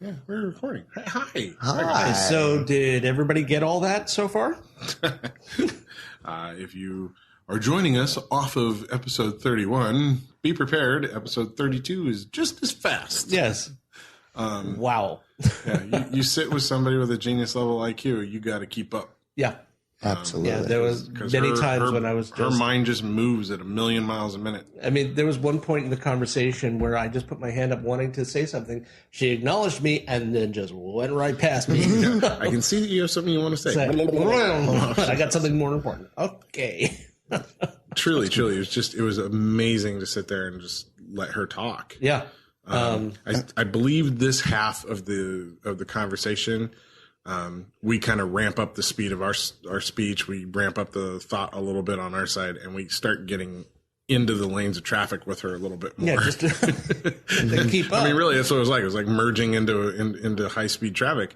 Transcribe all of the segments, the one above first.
Yeah, we're recording. Hi. Hi. So did everybody get all that so far? If you are joining us off of episode 31, be prepared. Episode 32 is just as fast. Yes. Wow. Yeah, you sit with somebody with a genius level IQ, you got to keep up. Yeah. Absolutely. Yeah, there was many times when I was her mind just moves at 1,000,000 miles a minute. I mean, there was one point in the conversation where I just put my hand up wanting to say something. She acknowledged me and then just went right past me. Yeah, I can see that you have something you want to say. I got something more important. Okay. Truly, it was amazing to sit there and just let her talk. Yeah. I believe this half of the conversation, we kind of ramp up the speed of our speech. We ramp up the thought a little bit on our side, and we start getting into the lanes of traffic with her a little bit more. Yeah, just to keep up. I mean, really, that's what it was like. It was like merging into high speed traffic.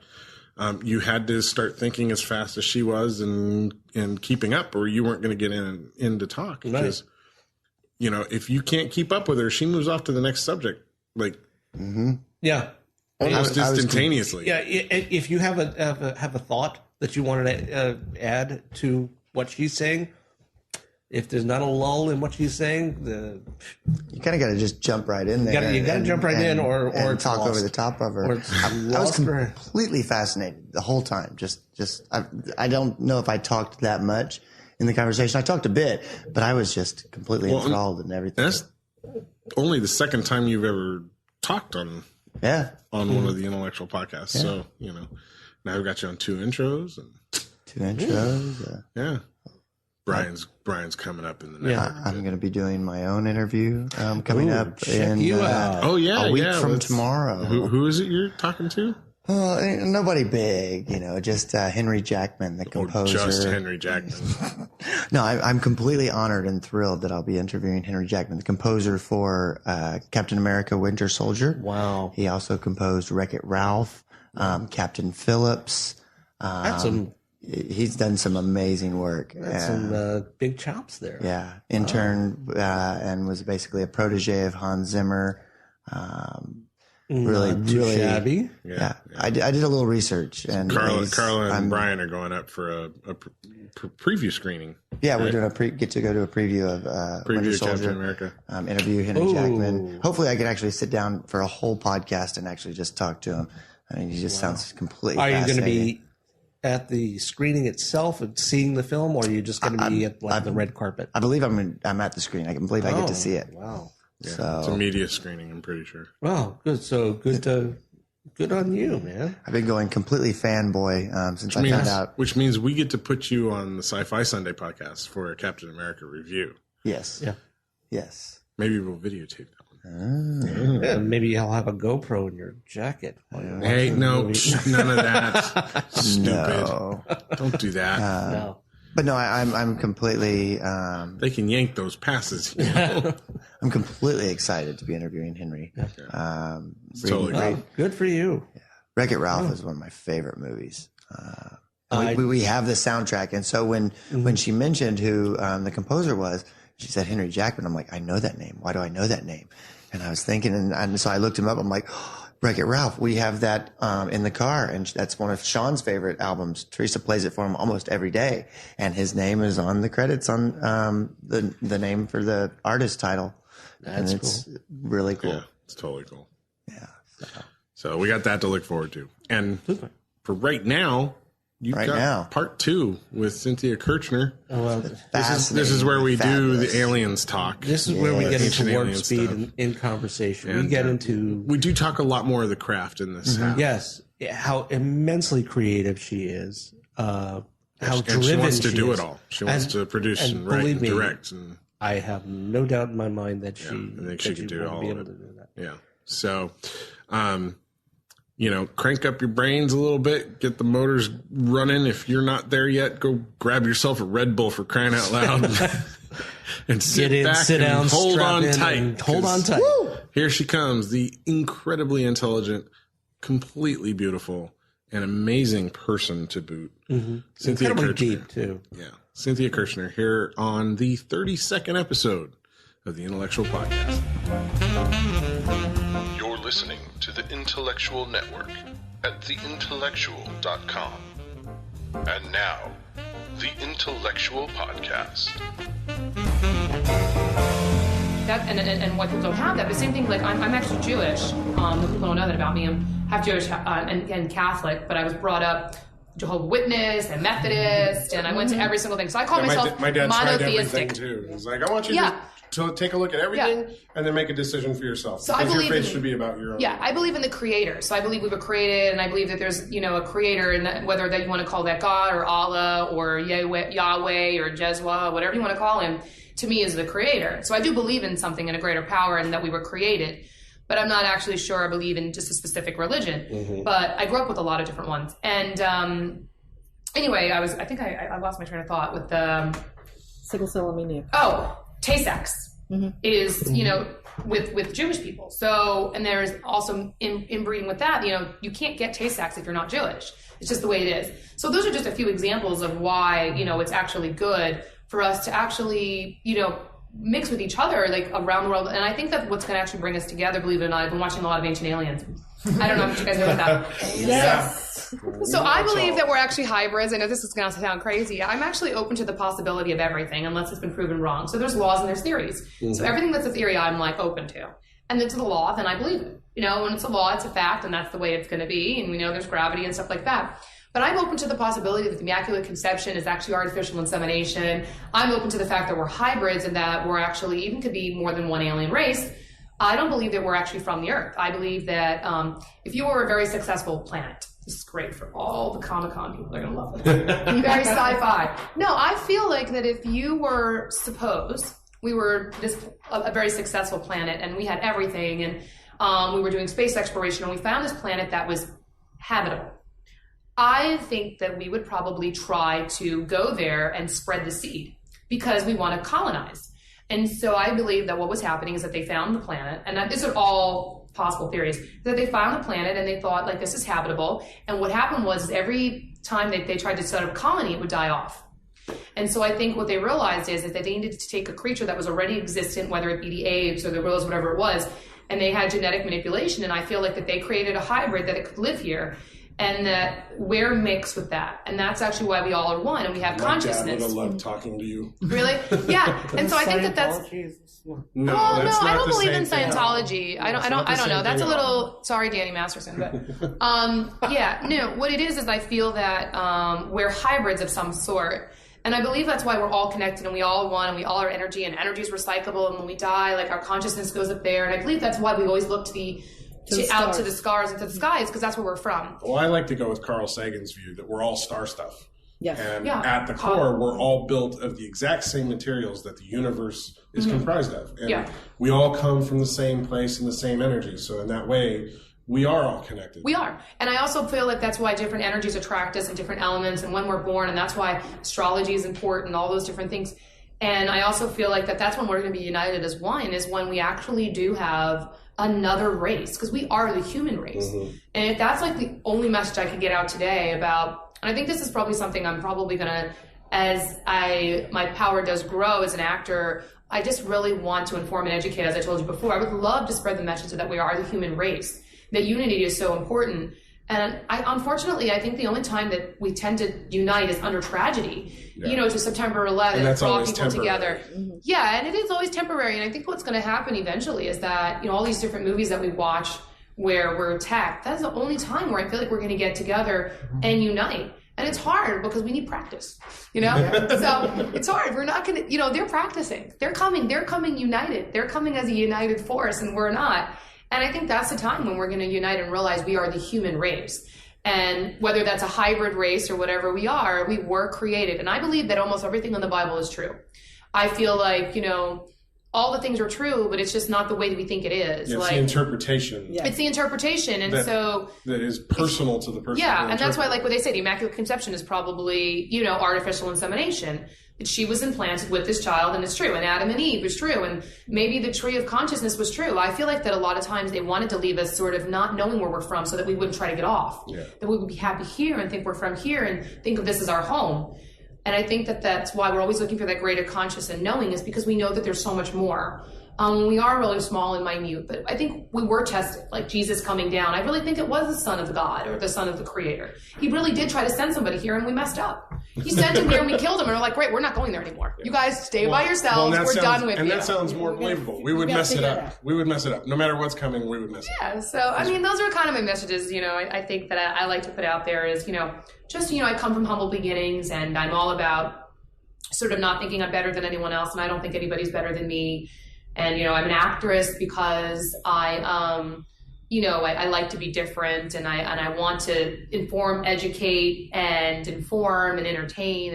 You had to start thinking as fast as she was and keeping up, or you weren't going to get in to talk. Because, you know, if you can't keep up with her, she moves off to the next subject. Like, yeah. Almost instantaneously. Yeah, if you have a thought that you wanted to add to what she's saying, if there's not a lull in what she's saying, you kind of got to just jump right in there. You got to jump right in, or talk over the top of her. I was completely fascinated the whole time. I don't know if I talked that much in the conversation. I talked a bit, but I was just completely enthralled in everything. That's only the second time you've ever talked on one of the intellectual podcasts. Yeah. So, you know, now I've got you on two intros. Yeah. Brian's coming up in the next. Yeah, I'm going to be doing my own interview coming up in a week from tomorrow. Who is it you're talking to? Nobody big, you know, just Henry Jackman, the composer. Just Henry Jackman. No, I'm completely honored and thrilled that I'll be interviewing Henry Jackman, the composer for Captain America: Winter Soldier. Wow. He also composed Wreck-It Ralph, Captain Phillips. He's done some amazing work. That's some big chops there. Yeah. Interned and was basically a protege of Hans Zimmer. Really shabby. Yeah. I did a little research, and Carla and Brian are going up for a preview screening. Yeah, we're doing get to go to a preview of Winter Soldier, Captain America. Interview Henry Jackman. Hopefully, I can actually sit down for a whole podcast and actually just talk to him. I mean, he just sounds completely. Are you going to be at the screening itself and seeing the film, or are you just going to be at the red carpet? I believe I'm at the screen. I can believe I get to see it. Wow. Yeah, so it's a media screening, I'm pretty sure. Wow, good. So good on you, man. I've been going completely fanboy since I found out. Which means we get to put you on the Sci-Fi Sunday podcast for a Captain America review. Yes. Yeah. Yes. Maybe we'll videotape that one. Yeah, maybe I'll have a GoPro in your jacket. Hey, no, none of that. Stupid. No. Don't do that. No. But no, I'm completely. They can yank those passes. You know? I'm completely excited to be interviewing Henry. Totally great. Good for you. Yeah. Wreck-It Ralph is one of my favorite movies. We have the soundtrack, and so when she mentioned who the composer was, she said Henry Jackman. I'm like, I know that name. Why do I know that name? And I was thinking, and so I looked him up. I'm like, Wreck-It Ralph. We have that in the car, and that's one of Sean's favorite albums. Teresa plays it for him almost every day, and his name is on the credits on the name for the artist title. That's and it's cool. Really cool. Yeah, it's totally cool. Yeah. So we got that to look forward to, and for right now. You've got part 2 with Cynthia Kirchner. Oh, well, this is where we do the aliens talk. This is where we get into warp speed in conversation. And we do talk a lot more of the craft in this. Yes, how immensely creative she is. How driven she wants to do is. It all. She wants to produce and write and direct. And I have no doubt in my mind that I think she can do all of it. To do that. Yeah. So, you know, crank up your brains a little bit, get the motors running. If you're not there yet, go grab yourself a Red Bull, for crying out loud. And sit down, hold on tight. Hold on tight. Here she comes, the incredibly intelligent, completely beautiful, and amazing person to boot. Mm-hmm. Cynthia Kirchner. Kirchner. Deep, too. Yeah. Cynthia Kirchner here on the 32nd episode of the Intellectual Podcast. You're listening to The Intellectual Network at theintellectual.com. And now, The Intellectual Podcast. That, and white people don't have that. The same thing, like I'm actually Jewish. People don't know that about me. I'm half Jewish and Catholic, but I was brought up Jehovah's Witness and Methodist, and I went to every single thing. So I call myself my dad tried everything monotheistic. too. He's like, I want you to take a look at everything and then make a decision for yourself. So because I believe your faith should be about your own. Yeah, I believe in the Creator. So I believe we were created, and I believe that there's a Creator, and that whether that you want to call that God or Allah or Yahweh or Jezwa, whatever you want to call him, to me is the Creator. So I do believe in something, in a greater power, and that we were created. But I'm not actually sure I believe in just a specific religion. Mm-hmm. But I grew up with a lot of different ones. And anyway, I think I lost my train of thought with the sickle cell anemia. Oh, Tay-Sex is with Jewish people. So, and there's also inbreeding with that. You can't get Tay-Sex if you're not Jewish. It's just the way it is. So those are just a few examples of why it's actually good for us to actually mix with each other, like around the world. And I think that what's going to actually bring us together, believe it or not, I've been watching a lot of Ancient Aliens. I don't know if you guys know about that. Yes. So I believe that we're actually hybrids. I know this is going to sound crazy. I'm actually open to the possibility of everything unless it's been proven wrong. So there's laws and there's theories. Mm-hmm. So everything that's a theory, I'm like open to. And it's a law, then I believe it. When it's a law, it's a fact, and that's the way it's going to be. And we know there's gravity and stuff like that. But I'm open to the possibility that the Immaculate Conception is actually artificial insemination. I'm open to the fact that we're hybrids and that we're actually, even could be more than one alien race. I don't believe that we're actually from the Earth. I believe that if you were a very successful planet, this is great for all the Comic-Con people, they're going to love it. Very sci-fi. No, I feel like that if you were, suppose, we were a very successful planet and we had everything and we were doing space exploration and we found this planet that was habitable. I think that we would probably try to go there and spread the seed because we want to colonize. And so I believe that what was happening is that they found the planet, and these are all possible theories, that they found the planet and they thought, like, this is habitable. And what happened was every time they tried to set up a colony, it would die off. And so I think what they realized is that they needed to take a creature that was already existent, whether it be the apes or the gorillas, whatever it was, and they had genetic manipulation. And I feel like that they created a hybrid that it could live here. And that we're mixed with that. And that's actually why we all are one and we have consciousness. My dad would have loved talking to you. Really? Yeah. And so I think that's... No, I don't believe in Scientology. I don't know. That's a little... Sorry, Danny Masterson. But what it is I feel that we're hybrids of some sort. And I believe that's why we're all connected and we all one and we all are energy and energy is recyclable. And when we die, like our consciousness goes up there. And I believe that's why we always look out to the stars and to the skies, because that's where we're from. Well, I like to go with Carl Sagan's view that we're all star stuff. Yes. And at the core, we're all built of the exact same materials that the universe is comprised of. And we all come from the same place and the same energy. So in that way, we are all connected. We are. And I also feel like that's why different energies attract us and different elements and when we're born. And that's why astrology is important, all those different things. And I also feel like that's when we're going to be united as one, is when we actually do have another race, because we are the human race. Mm-hmm. And if that's like the only message I could get out today about, and I think this is probably something I'm probably gonna, my power does grow as an actor, I just really want to inform and educate, as I told you before. I would love to spread the message that we are the human race, that unity is so important. And unfortunately, I think the only time that we tend to unite is under tragedy. To September 11th, draw people together. Mm-hmm. Yeah, and it is always temporary. And I think what's going to happen eventually is that, all these different movies that we watch where we're attacked, that's the only time where I feel like we're going to get together and unite. And it's hard because we need practice, So it's hard. We're not going to, they're practicing. They're coming united. They're coming as a united force, and we're not. And I think that's the time when we're going to unite and realize we are the human race. And whether that's a hybrid race or whatever we are, we were created. And I believe that almost everything in the Bible is true. I feel like, all the things are true, but it's just not the way that we think it is. Yeah, it's the interpretation. Yeah. It's the interpretation. And that is personal to the person. Yeah, and that's why, like what they say, the Immaculate Conception is probably, artificial insemination. She was implanted with this child, and it's true. And Adam and Eve was true. And maybe the tree of consciousness was true. I feel like that a lot of times they wanted to leave us sort of not knowing where we're from so that we wouldn't try to get off. Yeah. That we would be happy here and think we're from here and think of this as our home. And I think that that's why we're always looking for that greater conscious and knowing, is because we know that there's so much more. We are really small and minute, but I think we were tested, like Jesus coming down. I really think it was the Son of God or the Son of the Creator. He really did try to send somebody here, and we messed up. He sent him here, and we killed him, and we're like, great, we're not going there anymore. You guys stay by yourselves. We're done with you. And that sounds more believable. We would mess it up. We would mess it up. No matter what's coming, we would mess it up. Yeah, so, I mean, those are kind of my messages, I think that I like to put out there is, just, I come from humble beginnings, and I'm all about sort of not thinking I'm better than anyone else, and I don't think anybody's better than me. And, I'm an actress because I like to be different, and I want to inform, educate, and inform and entertain.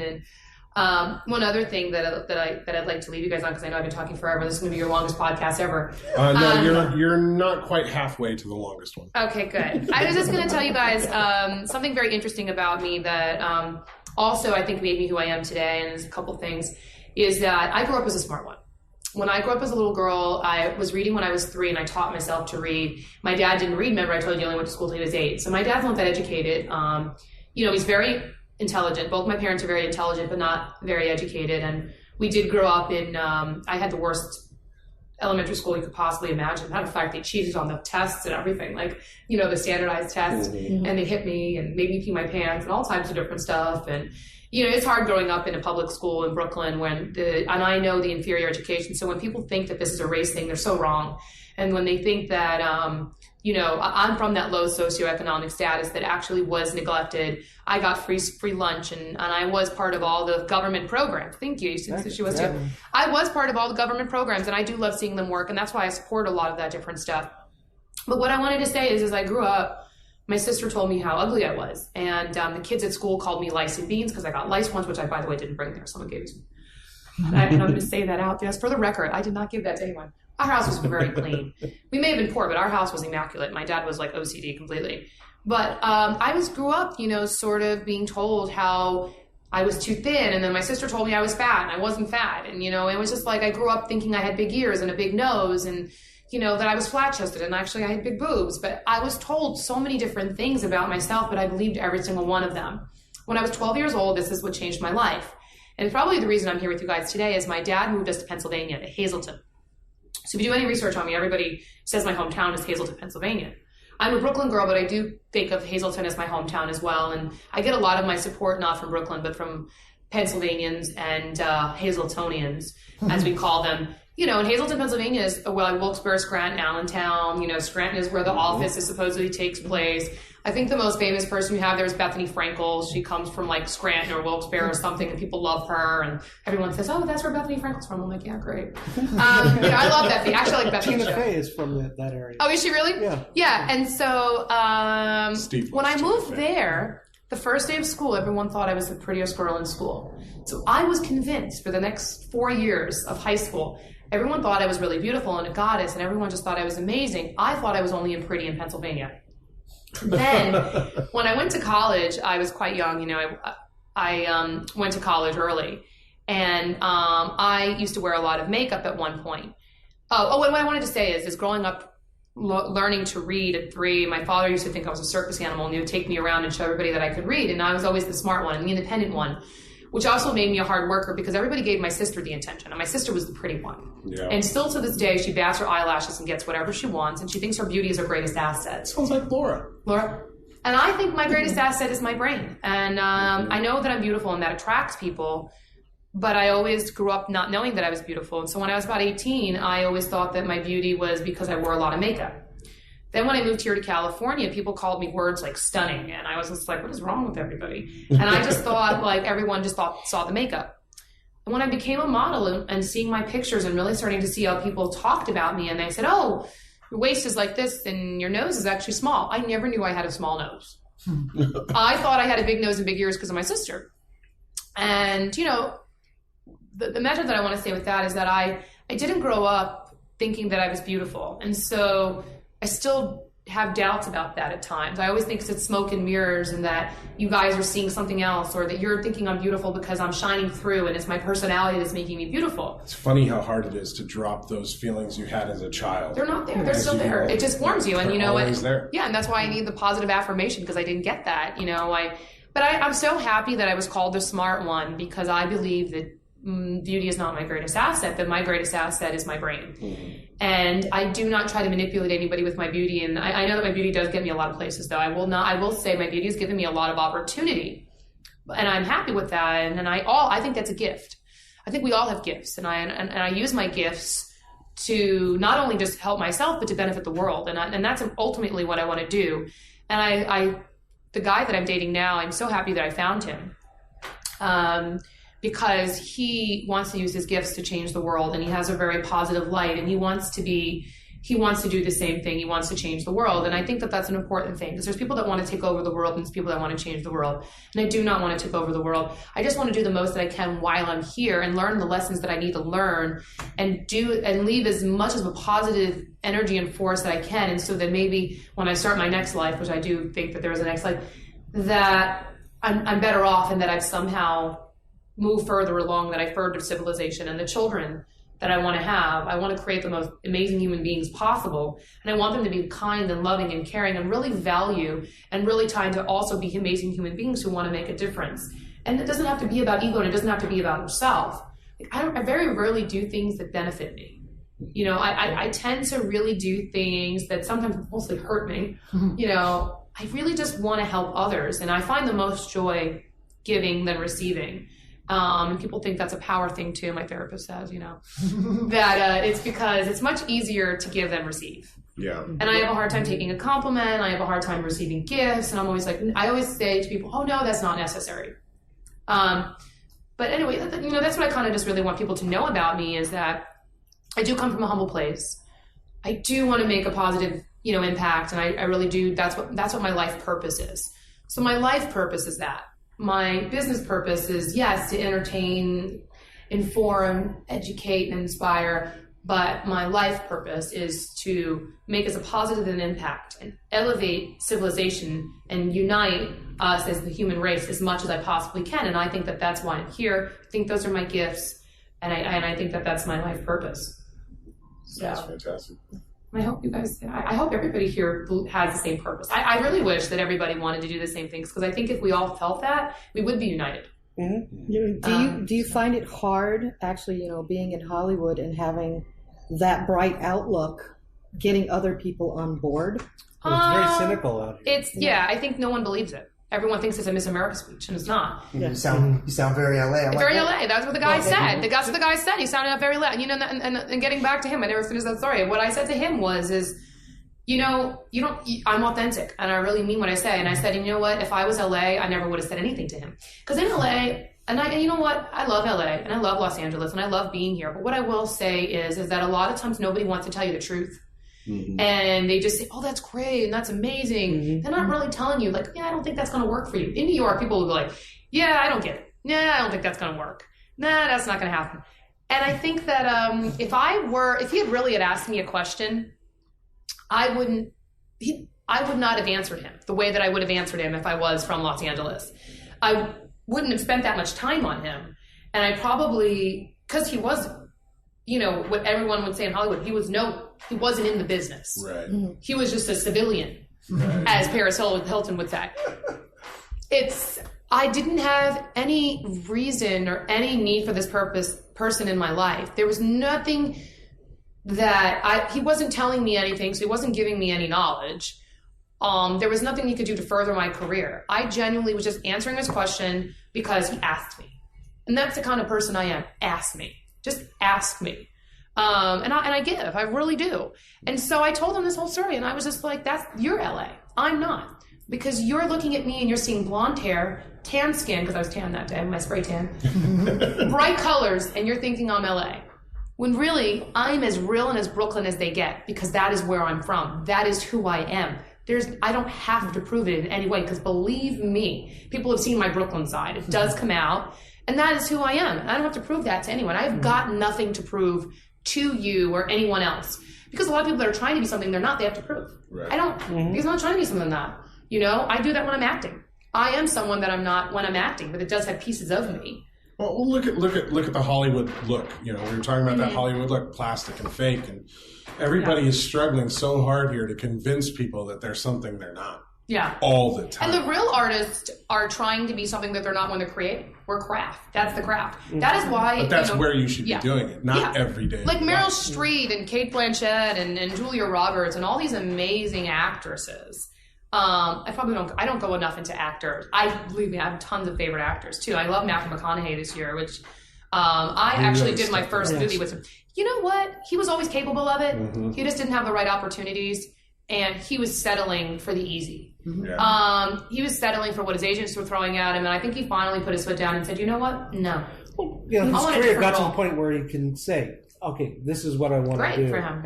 And one other thing that I'd like to leave you guys on, because I know I've been talking forever. This is going to be your longest podcast ever. No, you're not quite halfway to the longest one. Okay, good. I was just going to tell you guys something very interesting about me that also I think made me who I am today, and there's a couple things, is that I grew up as a smart one. When I grew up as a little girl, I was reading when I was 3, and I taught myself to read. My dad didn't read. Remember, I told you he only went to school till he was 8. So my dad's not that educated. He's very intelligent. Both my parents are very intelligent, but not very educated. And we did grow up in, I had the worst elementary school you could possibly imagine. Matter of fact, they cheated on the tests and everything, like, the standardized tests. Mm-hmm. And they hit me and made me pee my pants and all types of different stuff. And it's hard growing up in a public school in Brooklyn and I know the inferior education. So when people think that this is a race thing, they're so wrong. And when they think that, I'm from that low socioeconomic status that actually was neglected. I got free lunch and I was part of all the government programs. Thank you. Since she was too. I was part of all the government programs, and I do love seeing them work. And that's why I support a lot of that different stuff. But what I wanted to say is, as I grew up, my sister told me how ugly I was. And the kids at school called me lice and beans because I got lice once, which I, by the way, didn't bring there. Someone gave it to me. And I'm going to say that out just for the record. I did not give that to anyone. Our house was very clean. We may have been poor, but our house was immaculate. My dad was like OCD completely. But I grew up, sort of being told how I was too thin. And then my sister told me I was fat, and I wasn't fat. And, it was just like I grew up thinking I had big ears and a big nose and, that I was flat-chested, and actually I had big boobs. But I was told so many different things about myself, but I believed every single one of them. When I was 12 years old, this is what changed my life. And probably the reason I'm here with you guys today is my dad moved us to Pennsylvania, to Hazleton. So if you do any research on me, everybody says my hometown is Hazleton, Pennsylvania. I'm a Brooklyn girl, but I do think of Hazleton as my hometown as well. And I get a lot of my support not from Brooklyn, but from Pennsylvanians and Hazletonians, as we call them. And Hazleton, Pennsylvania is Wilkes-Barre, Scranton, Allentown. Scranton is where the office is supposedly takes place. I think the most famous person we have there is Bethany Frankel. She comes from like Scranton or Wilkes-Barre or something, and people love her. And everyone says, "Oh, that's where Bethany Frankel's from." I'm like, "Yeah, great." I love Bethany. Actually, I like Bethany. Tina Fey is from that area. Oh, is she really? Yeah. Yeah, and so when I moved there, the first day of school, everyone thought I was the prettiest girl in school. So I was convinced for the next 4 years of high school, everyone thought I was really beautiful and a goddess, and everyone just thought I was amazing. I thought I was only pretty in Pennsylvania. Then, when I went to college, I was quite young. I went to college early, and I used to wear a lot of makeup at one point. What I wanted to say is growing up, learning to read at 3, my father used to think I was a circus animal, and he would take me around and show everybody that I could read, and I was always the smart one and the independent one, which also made me a hard worker because everybody gave my sister the attention, and my sister was the pretty one. Yeah. And still to this day, she bats her eyelashes and gets whatever she wants, and she thinks her beauty is her greatest asset. Sounds like Laura. And I think my greatest asset is my brain. And I know that I'm beautiful and that attracts people, but I always grew up not knowing that I was beautiful. And so when I was about 18, I always thought that my beauty was because I wore a lot of makeup. Then when I moved here to California, people called me words like stunning. And I was just like, what is wrong with everybody? And I just thought like everyone just saw the makeup. And when I became a model and seeing my pictures and really starting to see how people talked about me, and they said, oh, your waist is like this and your nose is actually small. I never knew I had a small nose. I thought I had a big nose and big ears because of my sister. And, the message that I want to say with that is that I didn't grow up thinking that I was beautiful. And so I still have doubts about that at times. I always think it's smoke and mirrors and that you guys are seeing something else, or that you're thinking I'm beautiful because I'm shining through and it's my personality that's making me beautiful. It's funny how hard it is to drop those feelings you had as a child. They're not there. They're still there. It just forms you. And always there. Yeah, and that's why I need the positive affirmation, because I didn't get that. But I'm so happy that I was called the smart one, because I believe that beauty is not my greatest asset, but my greatest asset is my brain. And I do not try to manipulate anybody with my beauty. And I know that my beauty does get me a lot of places, though. I will say my beauty has given me a lot of opportunity, and I'm happy with that. And I think that's a gift. I think we all have gifts, and I use my gifts to not only just help myself, but to benefit the world. And that's ultimately what I want to do. And the guy that I'm dating now, I'm so happy that I found him. Because he wants to use his gifts to change the world, and he has a very positive light, and he wants to do the same thing. He wants to change the world. And I think that that's an important thing, because there's people that want to take over the world, and there's people that want to change the world. And I do not want to take over the world. I just want to do the most that I can while I'm here and learn the lessons that I need to learn and leave as much of a positive energy and force that I can. And so that maybe when I start my next life, which I do think that there is a next life, that I'm better off, and that I've somehow move further along, that I furthered civilization and the children that I want to have. I want to create the most amazing human beings possible. And I want them to be kind and loving and caring and really value and really trying to also be amazing human beings who want to make a difference. And it doesn't have to be about ego, and it doesn't have to be about yourself. I very rarely do things that benefit me. You know, I tend to really do things that sometimes mostly hurt me. You know, I really just want to help others. And I find the most joy giving than receiving. And people think that's a power thing too. My therapist says, you know, that it's because it's much easier to give than receive. Yeah. And I have a hard time taking a compliment. I have a hard time receiving gifts. And I'm always like, I always say to people, oh no, that's not necessary. But anyway, you know, that's what I kind of just really want people to know about me, is that I do come from a humble place. I do want to make a positive, you know, impact. And I really do. That's what my life purpose is. So my life purpose is that. My business purpose is, yes, to entertain, inform, educate, and inspire. But my life purpose is to make as a positive an impact and elevate civilization and unite us as the human race as much as I possibly can. And I think that that's why I'm here. I think those are my gifts. And I think that that's my life purpose. So, that's fantastic. I hope you guys, I hope everybody here has the same purpose. I really wish that everybody wanted to do the same things, because I think if we all felt that, we would be united. Mm-hmm. Do you find it hard, actually, you know, being in Hollywood and having that bright outlook, getting other people on board? Well, it's very cynical out here. I think no one believes it. Everyone thinks it's a Miss America speech, and it's not. Yeah. You sound very LA. Very LA. That's what the guy said. That's what the guy said. He sounded very LA. You know, and getting back to him, I never finished that story. What I said to him is, you know, I'm authentic, and I really mean what I say. And I said, you know what? If I was LA, I never would have said anything to him, because in LA, and you know what? I love LA, and I love Los Angeles, and I love being here. But what I will say is that a lot of times nobody wants to tell you the truth. Mm-hmm. And they just say, oh, that's great and that's amazing. Mm-hmm. They're not really telling you, like, yeah, I don't think that's going to work for you. In New York, people will be like, yeah, I don't get it. Nah, I don't think that's going to work. Nah, that's not going to happen. And I think that if he had really asked me a question, I would not have answered him the way that I would have answered him if I was from Los Angeles. I wouldn't have spent that much time on him. And I probably, because he was, you know, what everyone would say in Hollywood, he wasn't in the business. Right. He was just a civilian, as Paris Hilton would say. I didn't have any reason or any need for this person in my life. There was nothing he wasn't telling me anything, so he wasn't giving me any knowledge. There was nothing he could do to further my career. I genuinely was just answering his question because he asked me. And that's the kind of person I am. Ask me. Just ask me. And I give, I really do. And so I told him this whole story, and I was just like, you're LA. I'm not. Because you're looking at me and you're seeing blonde hair, tan skin, because I was tan that day, my spray tan, bright colors, and you're thinking I'm LA. When really, I'm as real and as Brooklyn as they get, because that is where I'm from. That is who I am. I don't have to prove it in any way, because believe me, people have seen my Brooklyn side. It does come out, and that is who I am. I don't have to prove that to anyone. I've got nothing to prove to you or anyone else, because a lot of people that are trying to be something they're not, they have to prove. Right. I don't, because I'm not trying to be something I'm not. You know, I do that when I'm acting. I am someone that I'm not when I'm acting, but it does have pieces of me. Well, look at the Hollywood look. You know, we were talking about that Hollywood look, plastic and fake, and everybody is struggling so hard here to convince people that they're something they're not. Yeah. all the time. And the real artists are trying to be something that they're not when they're creating. We're craft. That's the craft. That is why. But that's where you should be doing it, not every day. Like Meryl Streep and Kate Blanchett and Julia Roberts and all these amazing actresses. I don't go enough into actors. Believe me, I have tons of favorite actors too. I love Matthew McConaughey this year, which I actually did my first movie with him. You know what? He was always capable of it. Mm-hmm. He just didn't have the right opportunities, and he was settling for the easy. Yeah. He was settling for what his agents were throwing at him, and I think he finally put his foot down and said, "You know what? No." Well, his career got to the point where he can say, "Okay, this is what I want to do." Great for him.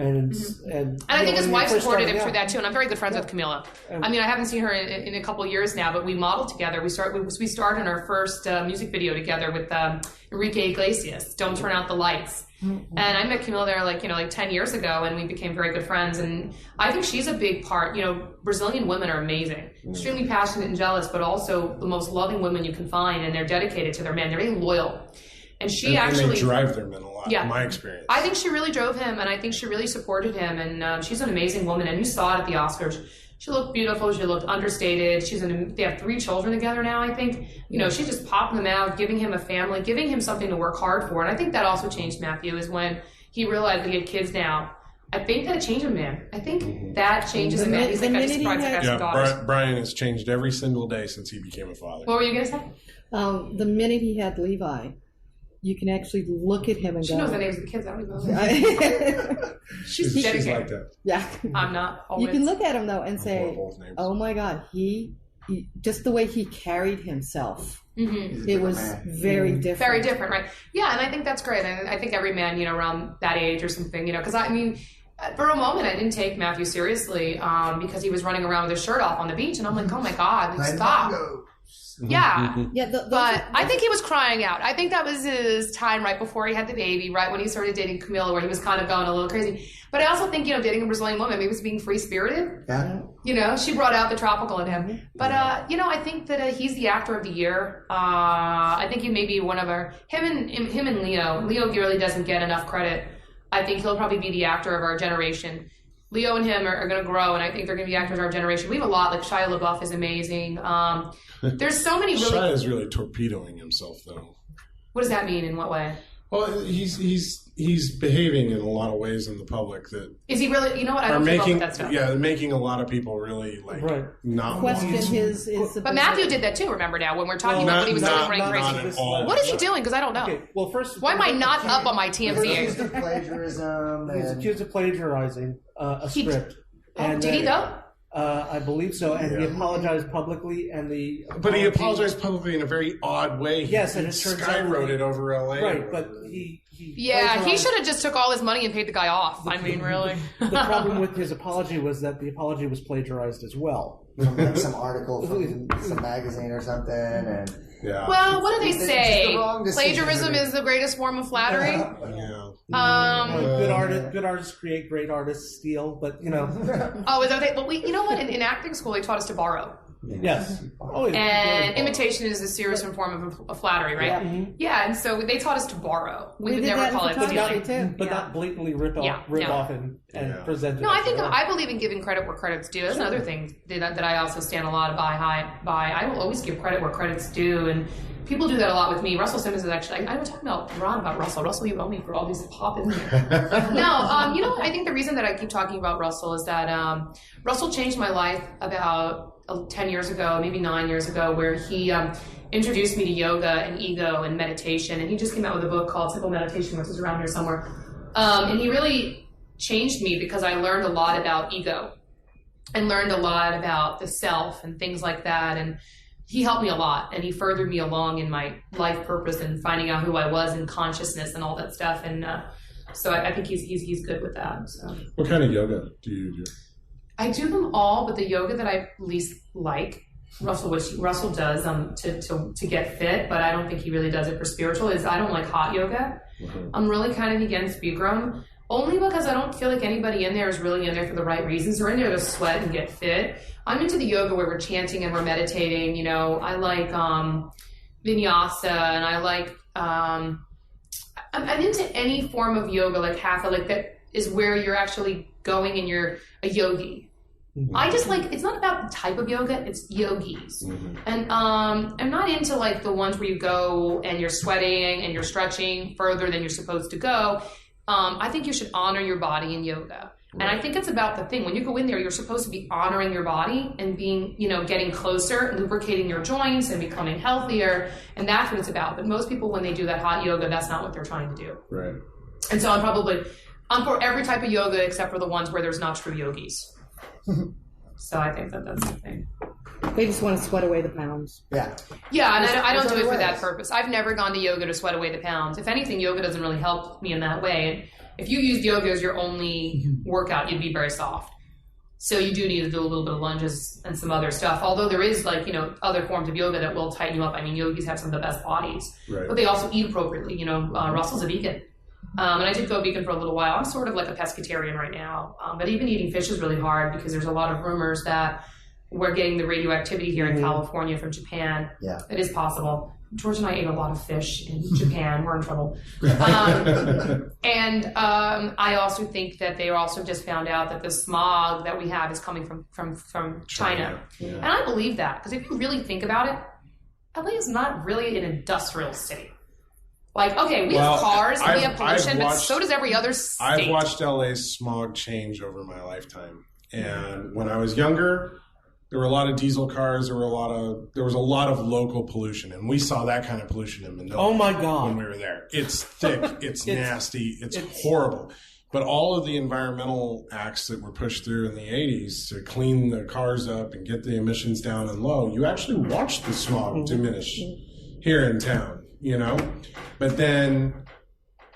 And I think his wife supported him through that too. And I'm very good friends with Camila. I mean, I haven't seen her in a couple of years now, but we modeled together. We started our first music video together with Enrique Iglesias. "Don't Turn Out the Lights." And I met Camila there like 10 years ago, and we became very good friends. And I think she's a big part. Brazilian women are amazing, extremely passionate and jealous, but also the most loving women you can find, and they're dedicated to their men. They're very loyal. And and they drive their men a lot, in my experience. I think she really drove him, and I think she really supported him. And she's an amazing woman, and you saw it at the Oscars. She looked beautiful. She looked understated. They have 3 children together now, I think. She's just popping them out, giving him a family, giving him something to work hard for. And I think that also changed Matthew, is when he realized that he had kids now. I think that it changed him, man. I think that changes him, man. He's like, I'm just surprised I got some daughters. Brian has changed every single day since he became a father. What were you going to say? The minute he had Levi, you can actually look at him and she go... knows the names of the kids. I don't even know. She's dedicated. She's like that. Yeah. I'm not always. You can look at him, though, and say, oh, my God, he just the way he carried himself. Mm-hmm. It was very different. Very different, right? Yeah, and I think that's great. And I think every man, around that age or something, because I mean... For a moment, I didn't take Matthew seriously because he was running around with his shirt off on the beach. And I'm like, oh, my God, stop. Yeah. But I think he was crying out. I think that was his time right before he had the baby, right when he started dating Camila, where he was kind of going a little crazy. But I also think, dating a Brazilian woman, maybe he was being free-spirited. Yeah. She brought out the tropical in him. But, I think that he's the actor of the year. I think he may be one of him and Leo. Leo really doesn't get enough credit. I think he'll probably be the actor of our generation. Leo and him are going to grow, and I think they're going to be actors of our generation. We have a lot. Like Shia LaBeouf is amazing. There's so many really... Shia is really torpedoing himself, though. What does that mean? In what way? Well, he's behaving in a lot of ways in the public that... Is he really... You know what? I don't keep up with that stuff. Yeah, making a lot of people really, not... Question his... But Matthew did that too, remember now, when we're talking about what he was doing running crazy. What is he doing? Because I don't know. Okay, well, first... Why am I not up on my TMZ? Accused of plagiarism. He's accused of plagiarizing a script. Did he though? I believe so, and he apologized publicly, But he apologized publicly in a very odd way. Yes, and it turns out skywrote it over LA. Right, but he should have just took all his money and paid the guy off. I mean, really. The problem with his apology was that the apology was plagiarized as well. From some article from some magazine or something, and... Yeah. Well, what do they say? Plagiarism is the greatest form of flattery. Good artists create, great artists steal, but Oh, is that okay? But you know what? In acting school, they taught us to borrow. Yes. And imitation is a serious form of flattery, right? Yeah. Mm-hmm. Yeah, and so they taught us to borrow. We would never call it stealing. But not blatantly rip off and present it. No, I believe in giving credit where credit's due. That's another thing that I also stand a lot by. I will always give credit where credit's due, and people do that a lot with me. Russell Simmons is actually... I was talking about Ron about Russell. Russell, you owe me for all these pop in there. No, I think the reason that I keep talking about Russell is that Russell changed my life about 10 years ago, maybe 9 years ago, where he introduced me to yoga and ego and meditation. And he just came out with a book called Simple Meditation, which is around here somewhere. And he really changed me because I learned a lot about ego and learned a lot about the self and things like that. And he helped me a lot, and he furthered me along in my life purpose and finding out who I was in consciousness and all that stuff. And so I think he's good with that. So. What kind of yoga do you do? I do them all, but the yoga that I least like, Russell does to get fit, but I don't think he really does it for spiritual, is I don't like hot yoga. Mm-hmm. I'm really kind of against Bikram, only because I don't feel like anybody in there is really in there for the right reasons. They're in there to sweat and get fit. I'm into the yoga where we're chanting and we're meditating. I like vinyasa, and I like I'm into any form of yoga, like hatha, like that is where you're actually going and you're a yogi. I just like, it's not about the type of yoga, it's yogis. And I'm not into like the ones where you go and you're sweating and you're stretching further than you're supposed to go. I think you should honor your body in yoga. And I think it's about the thing. When you go in there, you're supposed to be honoring your body and being, getting closer, lubricating your joints and becoming healthier. And that's what it's about. But most people, when they do that hot yoga, that's not what they're trying to do. Right. And so I'm for every type of yoga except for the ones where there's not true yogis. So I think that's the thing. They just want to sweat away the pounds. Yeah. Yeah, and I don't do it for that purpose. I've never gone to yoga to sweat away the pounds. If anything, yoga doesn't really help me in that way. If you used yoga as your only workout, you'd be very soft. So you do need to do a little bit of lunges and some other stuff. Although there is other forms of yoga that will tighten you up. I mean, yogis have some of the best bodies, but they also eat appropriately. Russell's a vegan. And I did go vegan for a little while. I'm sort of like a pescatarian right now. But even eating fish is really hard because there's a lot of rumors that we're getting the radioactivity here in California from Japan. Yeah. It is possible. George and I ate a lot of fish in Japan. We're in trouble. And I also think that they also just found out that the smog that we have is coming from China. Yeah. And I believe that because if you really think about it, LA is not really an industrial city. Like, okay, we have cars and we have pollution, but so does every other state. I've watched LA's smog change over my lifetime. And when I was younger, there were a lot of diesel cars. There was a lot of local pollution, and we saw that kind of pollution in Manila. Oh my God! When we were there, it's thick, it's nasty, it's horrible. But all of the environmental acts that were pushed through in the '80s to clean the cars up and get the emissions down and low, you actually watched the smog diminish here in town. But then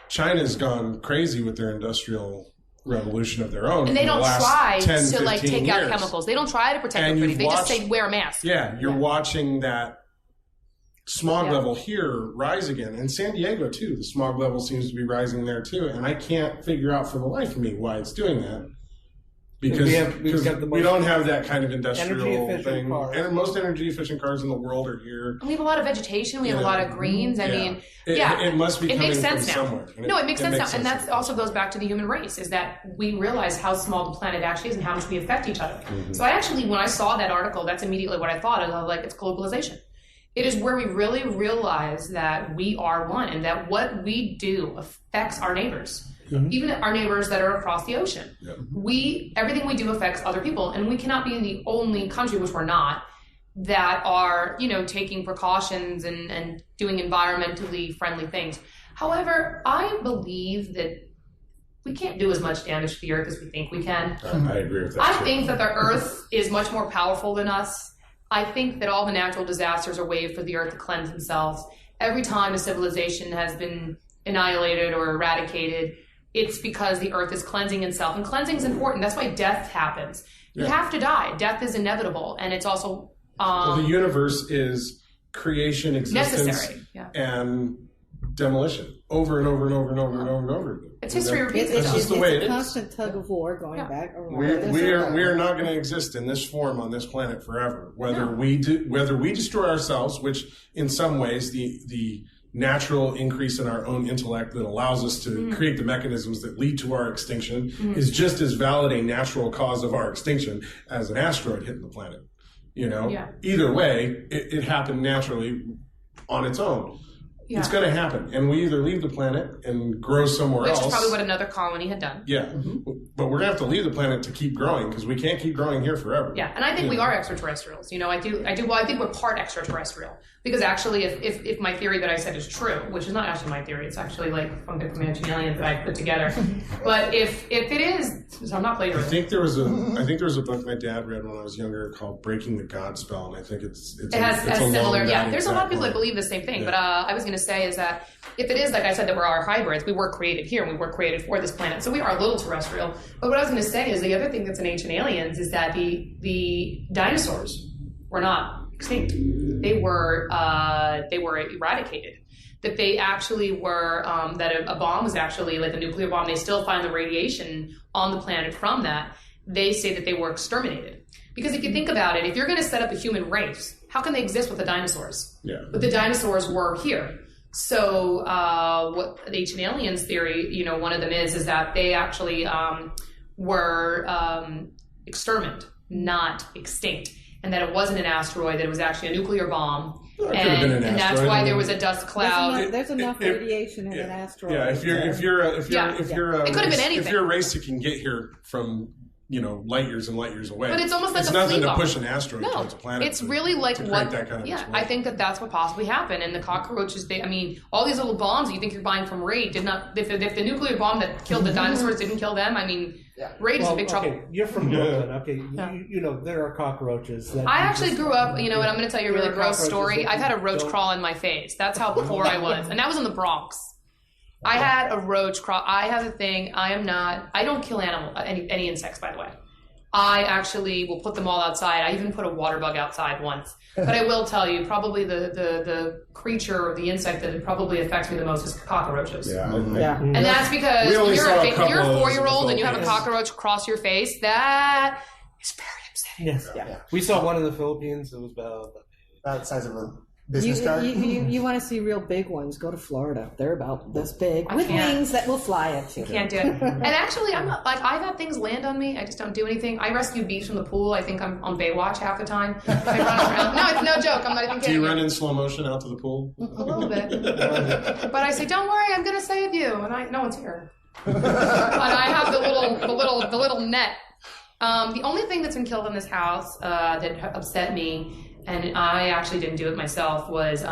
China's gone crazy with their industrial revolution of their own. And they don't try 10, to take out chemicals. They don't try to protect everybody. They just say wear a mask. Yeah, you're watching that smog level here rise again. And San Diego too, the smog level seems to be rising there too. And I can't figure out for the life of me why it's doing that. Because we don't have that kind of industrial thing. And most energy efficient cars in the world are here. We have a lot of vegetation. We have a lot of greens. I mean, it must be coming from somewhere. No, it makes sense now. And that also goes back to the human race, is that we realize how small the planet actually is and how much we affect each other. So when I saw that article, that's immediately what I thought. I was like, it's globalization. It is where we really realize that we are one and that what we do affects our neighbors. Even our neighbors that are across the ocean. Everything we do affects other people, and we cannot be the only country, which we're not, that are, taking precautions and doing environmentally friendly things. However, I believe that we can't do as much damage to the earth as we think we can. I agree with that. I think that the earth is much more powerful than us. I think that all the natural disasters are ways for the earth to cleanse themselves. Every time a civilization has been annihilated or eradicated, it's because the earth is cleansing itself. And cleansing is important. That's why death happens. You have to die. Death is inevitable. And it's also... the universe is creation, existence, necessary. And demolition. Over and over and over and over and over and over again. It's history repeats itself. It's a constant tug of war going back. We are not going to exist in this form on this planet forever. Whether we destroy ourselves, which in some ways the natural increase in our own intellect that allows us to create the mechanisms that lead to our extinction is just as valid a natural cause of our extinction as an asteroid hitting the planet. Either way, it happened naturally on its own. Yeah. It's going to happen. And we either leave the planet and grow somewhere else. Which is probably what another colony had done. Yeah. But we're going to have to leave the planet to keep growing because we can't keep growing here forever. Yeah. And I think we are extraterrestrials. I think we're part extraterrestrial. Because actually, if my theory that I said is true, which is not actually my theory, it's actually like from different ancient aliens that I put together. But if it is, so I'm not plagiarizing. I think there was a book my dad read when I was younger called Breaking the God Spell, and I think it has similar. Yeah, there's a lot of people that believe the same thing. Yeah. But I was going to say is that if it is, like I said, that we are hybrids, we were created here and we were created for this planet, so we are a little terrestrial. But what I was going to say is the other thing that's in ancient aliens is that the dinosaurs were not extinct. They were eradicated. That they actually were, that a bomb was actually like a nuclear bomb. They still find the radiation on the planet from that. They say that they were exterminated. Because if you think about it, if you're going to set up a human race, how can they exist with the dinosaurs? Yeah. But the dinosaurs were here. So what the ancient aliens theory, one of them is that they actually were exterminated. not extinct, and that it wasn't an asteroid, that it was actually a nuclear bomb. And that's why there was a dust cloud. There's enough radiation in an asteroid. Yeah, if you're It could have been anything. If you're a race that can get here from light years and light years away, but it's almost like it's a nothing flea to bomb. push an asteroid towards a planet. It's really like what that kind of yeah. I think that's what possibly happened. And the cockroaches, all these little bombs that you think you're buying from Raid did not. If the nuclear bomb that killed the dinosaurs didn't kill them, Raid is in big trouble. You're from Brooklyn, okay? You there are cockroaches. I actually grew up. You know what? I'm going to tell you a really gross story. I've had a roach crawl in my face. That's how poor I was, and that was in the Bronx. I had a roach crawl. I have a thing. I don't kill any insects, by the way. I actually will put them all outside. I even put a water bug outside once. But I will tell you, probably the creature or the insect that probably affects me the most is cockroaches. Yeah. And that's because when you're a 4-year-old and you have a cockroach cross your face, that is very upsetting. Yes. Yeah. We saw one in the Philippines. It was about the size of a business card. You want to see real big ones? Go to Florida. They're about this big with wings that will fly at you. Can't do it. And actually, I'm not I've had things land on me. I just don't do anything. I rescue bees from the pool. I think I'm on Baywatch half the time. I run around. No, it's no joke. I'm not even kidding. Do you run in slow motion out to the pool? A little bit. But I say, don't worry, I'm going to save you. And no one's here. And I have the little net. The only thing that's been killed in this house that upset me, and I actually didn't do it myself, was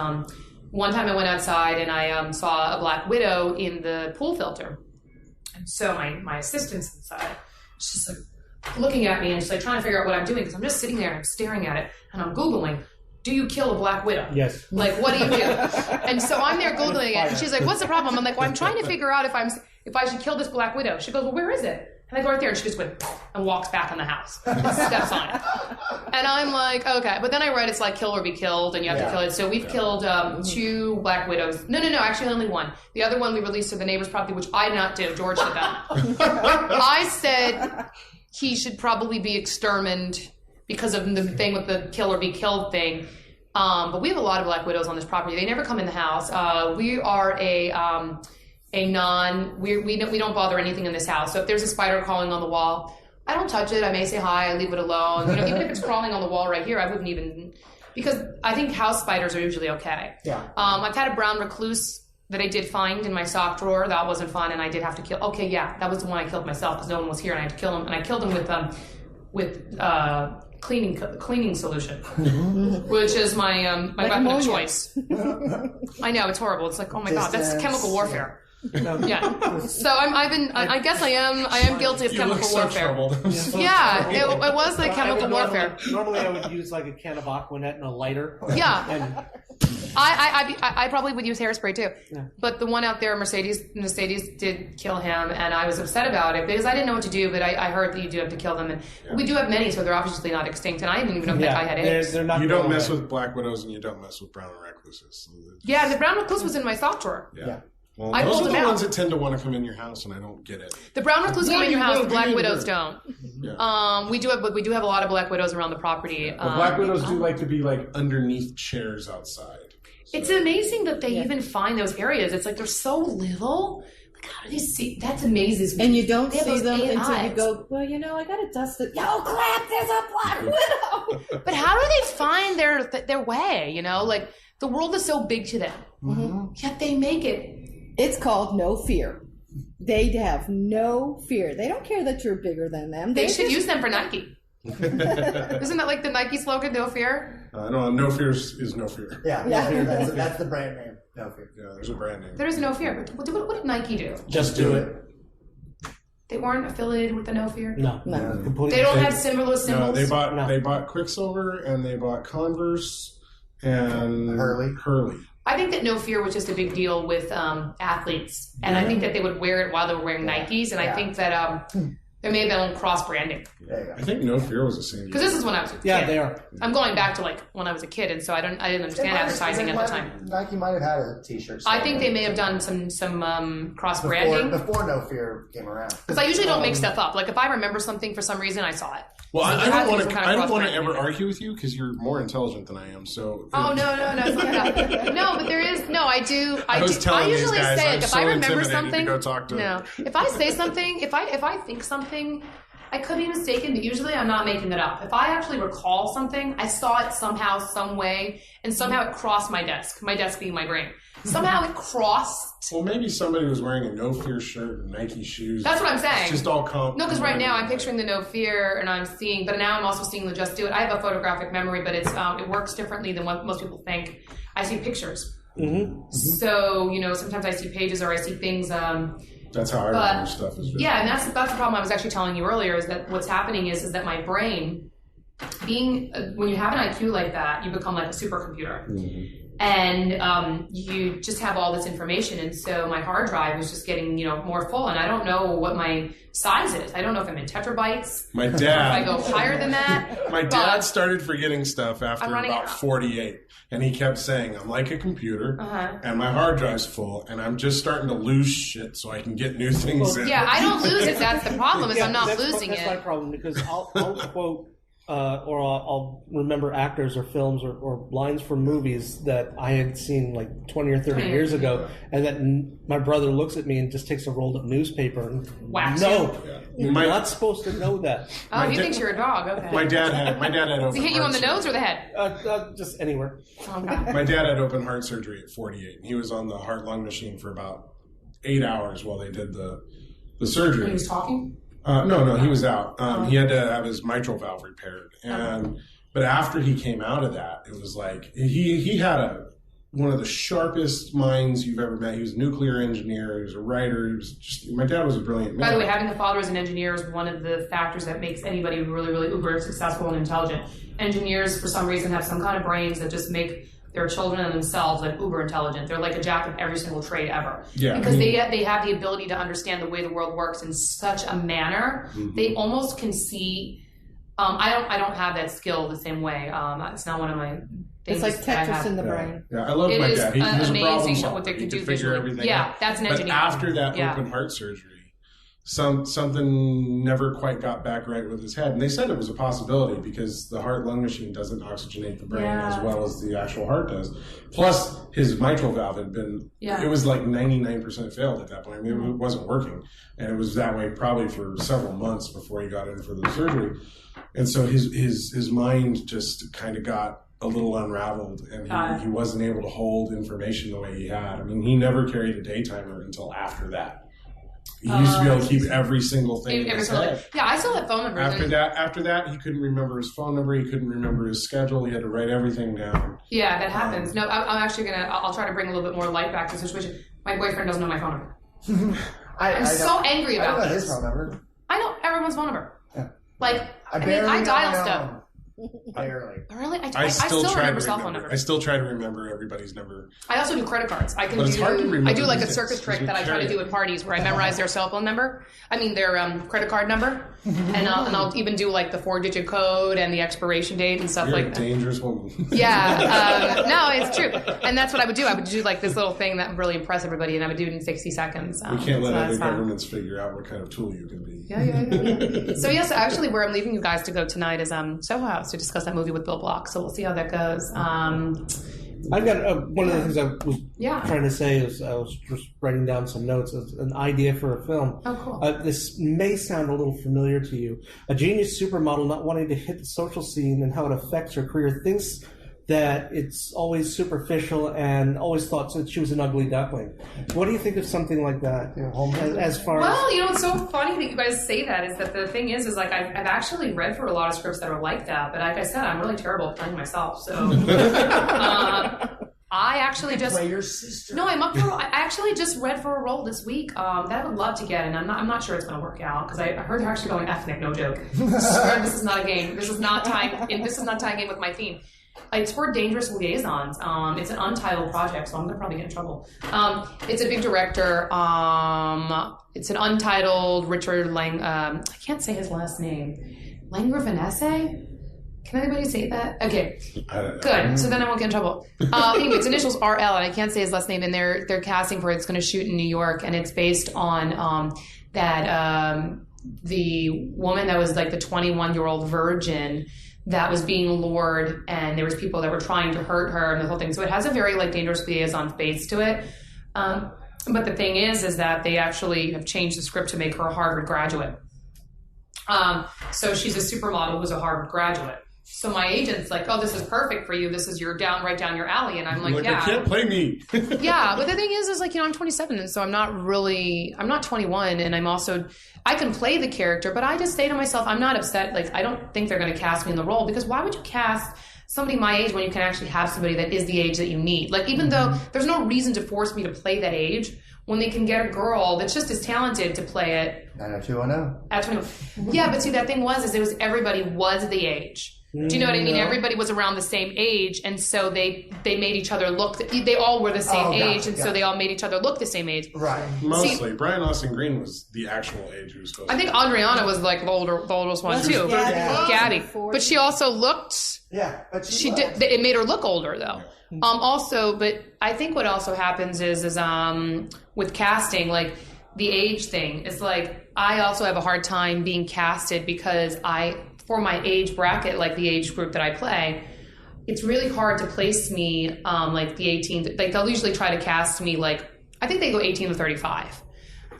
one time I went outside and I saw a black widow in the pool filter. And so my assistant's inside. She's like looking at me and she's like trying to figure out what I'm doing, because I'm just sitting there and I'm staring at it and I'm Googling, do you kill a black widow? Yes. Like, what do you do? And so I'm there Googling it and she's like, what's the problem? I'm like, well, I'm trying to figure out if I should kill this black widow. She goes, well, where is it? And I go right there, and she just went and walks back in the house and steps on it. And I'm like, okay. But then I read it's like kill or be killed, and you have to kill it. So we've killed 2 black widows. No, actually only one. The other one we released to the neighbor's property, which I did not do. George did that. I said he should probably be exterminated because of the thing with the kill or be killed thing. But we have a lot of black widows on this property. They never come in the house. We are we don't bother anything in this house. So if there's a spider crawling on the wall, I don't touch it. I may say hi, I leave it alone. Even if it's crawling on the wall right here, I wouldn't even, because I think house spiders are usually okay. Yeah. I've had a brown recluse that I did find in my sock drawer. That wasn't fun, and I did have to kill. Okay, yeah, that was the one I killed myself because no one was here, and I had to kill him. And I killed him with cleaning solution, which is my weapon of choice. I know, it's horrible. It's like, oh my god, that's chemical warfare. Yeah. So I guess I am guilty of chemical warfare. Yeah, it was like chemical warfare. Normally I would use like a can of Aquanet and a lighter. Yeah. And I probably would use hairspray too. Yeah. But the one out there, Mercedes did kill him, and I was upset about it because I didn't know what to do, but I heard that you do have to kill them, and we do have many, so they're obviously not extinct, and I didn't even know that I had eggs. They're not. You don't mess with black widows, and you don't mess with brown recluses. Yeah, the brown recluse was in my sock drawer. Yeah. Well, I those pulled are the them out. ones that tend to want to come in your house, and I don't get it. The brown recluse come in your house. The black widows don't. Yeah. We do have a lot of black widows around the property. The black widows do like to be like underneath chairs outside. So. It's amazing that they even find those areas. It's like they're so little. Like, how do they see? That amazes me. And you don't see them until eyes. you go, well, I got to dust it. Oh, crap, there's a black widow. But how do they find their way? Like the world is so big to them, yet they make it. It's called no fear. They have no fear. They don't care that you're bigger than them. They should use them for Nike. Isn't that like the Nike slogan, no fear? No, no fear is no fear. Yeah, no fear. That's the brand name. No fear. Yeah, there's a brand name. There is no fear. But what did Nike do? Just do it. They weren't affiliated with the no fear? No. They don't have similar symbols? No, they bought Quicksilver and they bought Converse and Hurley. I think that no fear was just a big deal with athletes, and I think that they would wear it while they were wearing Nikes, and I think that there may have been cross branding. I think no fear was the same. Because this is when I was a kid. Yeah, they are. I'm going back to like when I was a kid, and so I didn't understand advertising at the time. Nike might have had a T-shirt. I think they may have done some cross branding before no fear came around. Because I usually don't make stuff up. Like if I remember something for some reason, I saw it. Well, So I don't want to ever argue with you because you're more intelligent than I am. So. Oh no! No, but there is no. I do. I usually say I'm if so I remember intimidated something. to go talk to if I say something, if I think something, I could be mistaken, but usually I'm not making it up. If I actually recall something, I saw it somehow, some way, and somehow it crossed my desk being my brain. Somehow it crossed. Well, maybe somebody was wearing a No Fear shirt and Nike shoes. That's what I'm saying. It's just all comp. No, because right now I'm picturing the No Fear, and I'm seeing, but now I'm also seeing the Just Do It. I have a photographic memory, but it works differently than what most people think. I see pictures. So, sometimes I see pages or I see things. That's how I remember stuff. Yeah, and that's the problem I was actually telling you earlier, is that what's happening is that my brain, when you have an IQ like that, you become like a supercomputer. And you just have all this information, and so my hard drive is just getting more full, and I don't know what my size is. I don't know if I'm in tetrabytes. My dad. If I go higher than that. My dad started forgetting stuff after about 48, and he kept saying, "I'm like a computer, and my hard drive's full, and I'm just starting to lose shit so I can get new things in." Yeah, I don't lose it. That's the problem. Is I'm not losing it. That's my problem, because I'll quote. Or I'll remember actors or films or lines from movies that I had seen like 20 or 30 years ago, and then my brother looks at me and just takes a rolled up newspaper and whacks you're not supposed to know that. Oh, he thinks you're a dog. Okay. My dad had open Does he hit you on the nose or the head? Just anywhere. Okay. My dad had open heart surgery at 48, and he was on the heart-lung machine for about 8 hours while they did the surgery. He was talking? No, he was out. He had to have his mitral valve repaired, but after he came out of that, it was like he had one of the sharpest minds you've ever met. He was a nuclear engineer. He was a writer. My dad was a brilliant man. By the way, having a father as an engineer is one of the factors that makes anybody really, really uber successful and intelligent. Engineers, for some reason, have some kind of brains that just make their children and themselves like uber intelligent. They're like a jack of every single trade ever. Yeah, because they have the ability to understand the way the world works in such a manner. They almost can see. I don't have that skill the same way. It's not one of my things. It's like Tetris in the brain. Yeah, I love my dad. He was a problem solver. What they can do figure everything out. That's an engineer. But after that open heart surgery, something never quite got back right with his head. And they said it was a possibility because the heart-lung machine doesn't oxygenate the brain as well as the actual heart does. Plus, his mitral valve had been, it was like 99% failed at that point. I mean, it wasn't working. And it was that way probably for several months before he got in for the surgery. And so his mind just kind of got a little unraveled, and he wasn't able to hold information the way he had. I mean, he never carried a daytimer until after that. He used to be able to keep every single thing in his head. Yeah, I still have phone numbers. After that, he couldn't remember his phone number. He couldn't remember his schedule. He had to write everything down. Yeah, that happens. No, I'm actually I'll try to bring a little bit more light back to the situation. My boyfriend doesn't know my phone number. I'm so angry about this. I know his phone number. I know everyone's phone number. Yeah. Like, I dial stuff. Barely. Really? I still remember cell phone number. I still try to remember everybody's number. I also do credit cards. I do like a circus trick that I try to do at parties where I memorize their cell phone number. I mean their credit card number, and I'll even do like the 4-digit code and the expiration date and stuff You're like a that. Dangerous woman. Yeah, no, it's true, and that's what I would do. I would do like this little thing that would really impress everybody, and I would do it in 60 seconds. We can't let other governments figure out what kind of tool you can be. Yeah. So yes, actually, where I'm leaving you guys to go tonight is Soho House to discuss that movie with Bill Block. So we'll see how that goes. I've got one of the things I was trying to say is I was just writing down some notes as an idea for a film. Oh, cool. This may sound a little familiar to you. A genius supermodel not wanting to hit the social scene and how it affects her career thinks that it's always superficial and always thought that she was an ugly duckling. What do you think of something like that? As far as it's so funny that you guys say that. Is that the thing is like I've actually read for a lot of scripts that are like that, but like I said, I'm really terrible at playing myself. So I actually just play your sister. No, I actually just read for a role this week that I would love to get, and I'm not sure it's going to work out because I heard they're actually going ethnic. No joke. This is not a game. This is not tying in with my theme. It's for Dangerous Liaisons. It's an untitled project, so I'm going to probably get in trouble. It's a big director. It's an untitled Richard Lang. I can't say his last name. Langrenesse? Can anybody say that? Okay, good. So then I won't get in trouble. Anyway, its initials RL, and I can't say his last name. And they're casting for it. It's going to shoot in New York, and it's based on the woman that was like the 21-year-old virgin that was being lured, and there was people that were trying to hurt her and the whole thing. So it has a very like Dangerous Liaison face to it. But the thing is that they actually have changed the script to make her a Harvard graduate. So she's a supermodel who's a Harvard graduate. So my agent's like, oh, this is perfect for you. This is right down your alley. And I'm like, yeah. I can't play me. Yeah. But the thing is like, I'm 27. And so I'm not 21. And I can play the character, but I just say to myself, I'm not upset. Like, I don't think they're going to cast me in the role, because why would you cast somebody my age when you can actually have somebody that is the age that you need? Like, even though there's no reason to force me to play that age, when they can get a girl that's just as talented to play it. 90210. At 21. Yeah, but see, that thing was everybody was the age. Do you know what I mean? Everybody was around the same age, and so they made each other look. They all were the same age, and so they all made each other look the same age. Right. Mostly, Brian Austin Green was the actual age he was supposed to be. I think Adriana was like the oldest one too. Gabby. But she also looked. Yeah, but she did. It made her look older though. Also, but I think what also happens is with casting, like the age thing, is like I also have a hard time being casted because for my age bracket, like the age group that I play, it's really hard to place me like the 18. Like they'll usually try to cast me like, I think they go 18 to 35.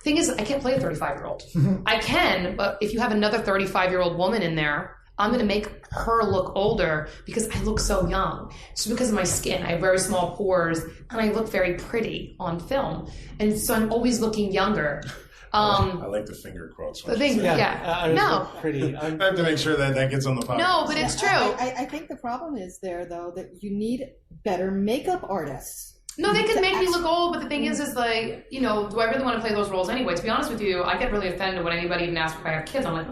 Thing is, I can't play a 35-year-old. I can, but if you have another 35-year-old woman in there, I'm going to make her look older because I look so young. It's because of my skin. I have very small pores and I look very pretty on film. And so I'm always looking younger. I like the finger quotes. The thing, no. Pretty. I have to make sure that gets on the podcast. No, but it's true. I think the problem is there, though, that you need better makeup artists. No, they can make me look old, but the thing is like, do I really want to play those roles anyway? To be honest with you, I get really offended when anybody even asks if I have kids. I'm like,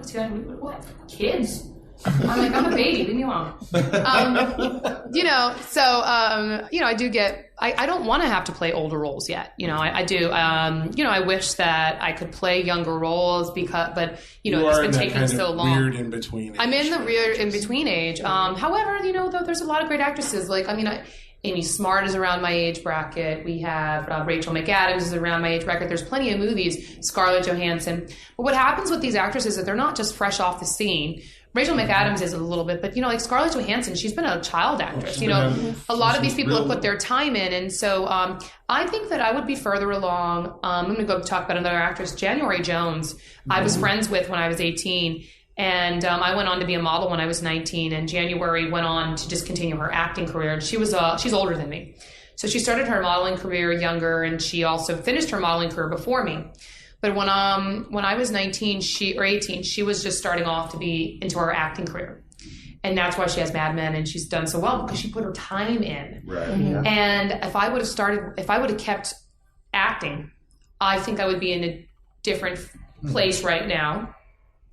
what? Kids? I'm like, I'm a baby, leave me alone. I do get, I don't want to have to play older roles yet. I do. I wish that I could play younger roles but it's been taking so long. Weird in between age. I'm in the weird in between age. However, though there's a lot of great actresses. Like, Amy Smart is around my age bracket. We have Rachel McAdams is around my age bracket. There's plenty of movies. Scarlett Johansson. But what happens with these actresses is that they're not just fresh off the scene. Rachel McAdams is a little bit, but like Scarlett Johansson, she's been a child actress. A lot of these people have put their time in, and so I think that I would be further along. I'm going to go talk about another actress, January Jones. I was friends with when I was 18, and I went on to be a model when I was 19. And January went on to just continue her acting career. And she's older than me, so she started her modeling career younger, and she also finished her modeling career before me. But when I was 19 or 18, she was just starting off to be into her acting career. And that's why she has Mad Men and she's done so well, because she put her time in. Right. Mm-hmm. And if I would have kept acting, I think I would be in a different place right now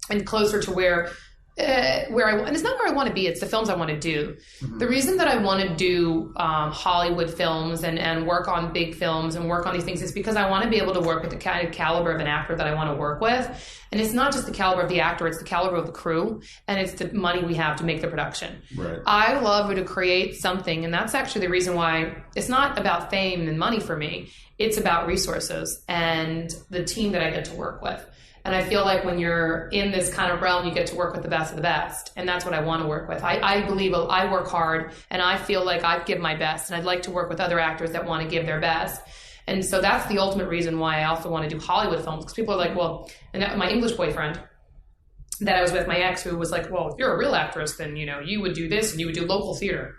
and closer to where and it's not where I want to be, it's the films I want to do. Mm-hmm. The reason that I want to do Hollywood films and work on big films and work on these things is because I want to be able to work with the kind of caliber of an actor that I want to work with. And it's not just the caliber of the actor, it's the caliber of the crew, and it's the money we have to make the production. Right. I love to create something, and that's actually the reason why it's not about fame and money for me. It's about resources and the team that I get to work with. And I feel like when you're in this kind of realm, you get to work with the best of the best. And that's what I want to work with. I believe I work hard, and I feel like I give my best. And I'd like to work with other actors that want to give their best. And so that's the ultimate reason why I also want to do Hollywood films. Because people are like, well, and my English boyfriend that I was with, my ex, who was like, well, if you're a real actress, then, you would do this and you would do local theater.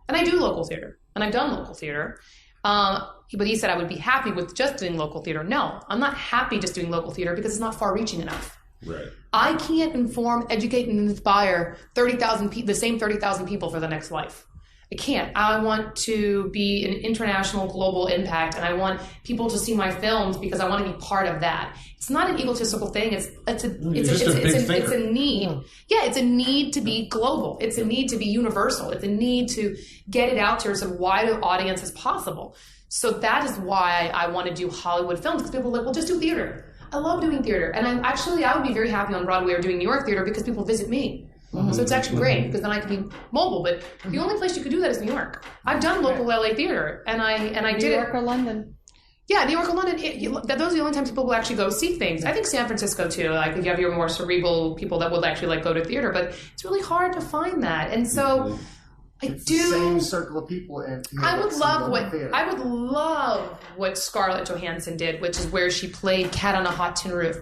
And I do local theater. And I've done local theater. But he said I would be happy with just doing local theater. No, I'm not happy just doing local theater because it's not far-reaching enough. Right. I can't inform, educate, and inspire 30,000 the same 30,000 people for the next life. I can't. I want to be an international global impact, and I want people to see my films because I want to be part of that. It's not an egotistical thing. It's a need. Yeah, it's a need to be global. It's a need to be universal. It's a need to get it out to as wide an audience as possible. So that is why I want to do Hollywood films, because people are like, well, just do theater. I love doing theater. And I would be very happy on Broadway or doing New York theater because people visit me. Mm-hmm. So it's actually great because then I can be mobile. But the only place you could do that is New York. I've done local LA theater, and I did it. New York or London. Yeah, New York or London. Those are the only times people will actually go see things. I think San Francisco too. Like you have your more cerebral people that will actually go to theater, but it's really hard to find that. And so it's the same circle of people. I would love what Scarlett Johansson did, which is where she played Cat on a Hot Tin Roof.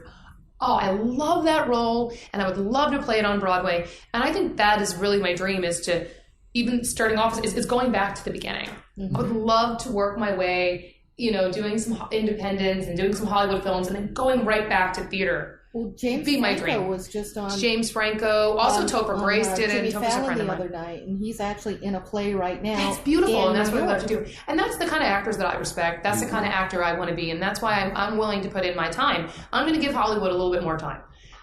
oh, I love that role and I would love to play it on Broadway. And I think that is really my dream, is to, even starting off, is going back to the beginning. I would love to work my way, doing some independents and doing some Hollywood films and then going right back to theater. Well, James Franco was just on. James Franco, also Topher Grace did it. Jimmy Fallon the other night, and he's actually in a play right now. That's beautiful, and that's what I love to do. And that's the kind of actors that I respect. That's the kind of actor I want to be, and that's why I'm willing to put in my time. I'm going to give Hollywood a little bit more time.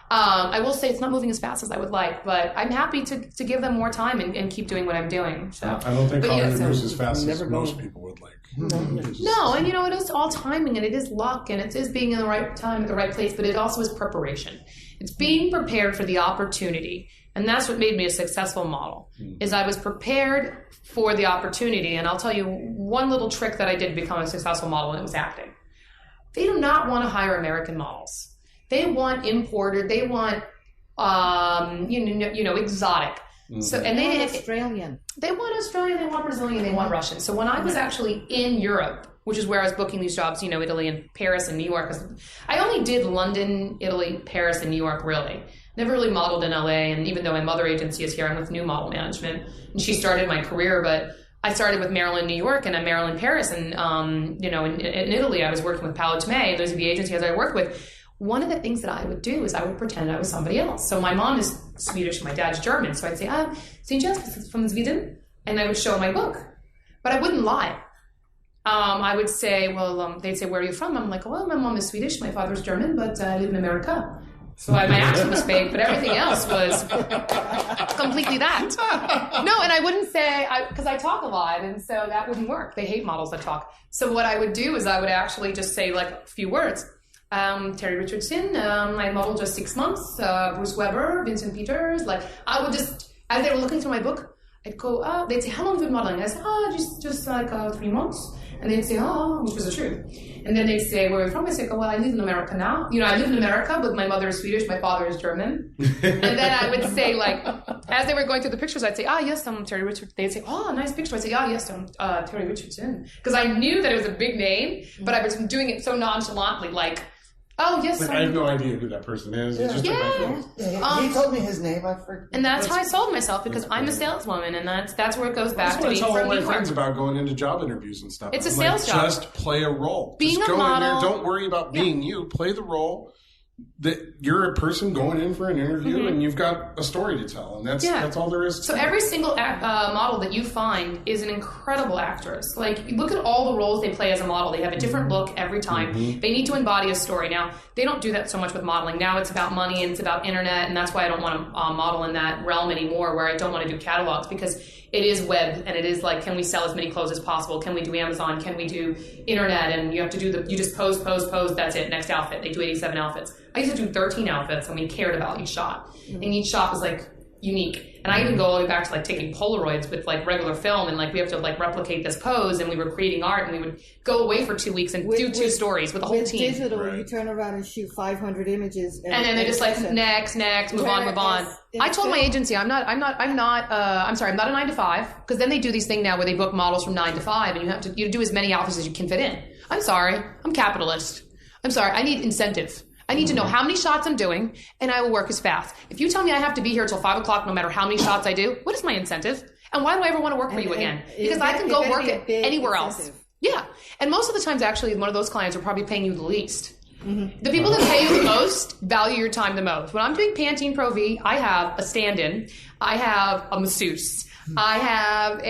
I will say it's not moving as fast as I would like, but I'm happy to give them more time and keep doing what I'm doing. So I don't think Hollywood moves as fast as most people would like. No, and it is all timing, and it is luck, and it is being in the right time at the right place, but it also is preparation. It's being prepared for the opportunity, and that's what made me a successful model, is I was prepared for the opportunity. And I'll tell you one little trick that I did to become a successful model, and it was acting. They do not want to hire American models. They want imported, they want, exotic. So, and they want Australian. They want Australian, they want Brazilian, they want Russian. So when I was actually in Europe, which is where I was booking these jobs, Italy and Paris and New York. I only did London, Italy, Paris, and New York, really. Never really modeled in LA, and even though my mother agency is here, I'm with New Model Management, and she started my career, but I started with Maryland, New York, and I'm Maryland, Paris, and, in Italy, I was working with Paolo Tomei. Those are the agencies I worked with. One of the things that I would do is I would pretend I was somebody else. So my mom is Swedish, my dad's German. So I'd say, Cynthia from Sweden. And I would show my book. But I wouldn't lie. I would say, they'd say, where are you from? I'm like, well, my mom is Swedish, my father's German, but I live in America. So my accent was fake, but everything else was completely that. No, and I wouldn't say, because I talk a lot, and so that wouldn't work. They hate models that talk. So what I would do is I would actually just say like a few words. Terry Richardson, I modeled just 6 months, Bruce Weber, Vincent Peters, I would just, as they were looking through my book, I'd go, they'd say, how long have you been modeling? I said, just 3 months. And they'd say, which was the truth. And then they'd say, where are you from? I say, well, I live in America now. I live in America, but my mother is Swedish, my father is German. And then I would say, as they were going through the pictures, I'd say, yes, I'm Terry Richardson. They'd say, nice picture. I'd say, yes, I'm Terry Richardson. Because I knew that it was a big name, but I was doing it so nonchalantly, yes, I have no idea who that person is. It's just he told me his name. I forget. And that's how I sold myself, because I'm a saleswoman, and that's where it goes back to being. I tell all my friends about going into job interviews and stuff. It's a sales job. Just play a role. Being just a go model. in there. Don't worry about being you. Play the role. That you're a person going in for an interview, and you've got a story to tell, and that's all there is. So every single model that you find is an incredible actress. Look at all the roles they play as a model. They have a different look every time. They need to embody a story. Now, they don't do that so much with modeling. Now it's about money and it's about internet, and that's why I don't want to model in that realm anymore, where I don't want to do catalogs, because it is web, and it is can we sell as many clothes as possible? Can we do Amazon? Can we do internet? And you have to do you just pose, that's it, next outfit. They do 87 outfits. I used to do 13 outfits, and we cared about each shot. And each shot was unique. And I even go all the way back to taking Polaroids with regular film, and we have to replicate this pose, and we were creating art, and we would go away for 2 weeks and do 2 stories with the whole team. With digital, you turn around and shoot 500 images. And then they're just next, move on. I told my agency, I'm not a 9 to 5, because then they do these thing now where they book models from 9 to 5, and you do as many outfits as you can fit in. I'm sorry, I'm capitalist. I'm sorry, I need incentive. I need to know how many shots I'm doing, and I will work as fast. If you tell me I have to be here till 5 o'clock no matter how many shots I do, what is my incentive? And why do I ever want to work for you again? Because I can go work it anywhere else. Yeah. And most of the times, actually, one of those clients are probably paying you the least. The people that pay you the most value your time the most. When I'm doing Pantene Pro V, I have a stand-in. I have a masseuse. I have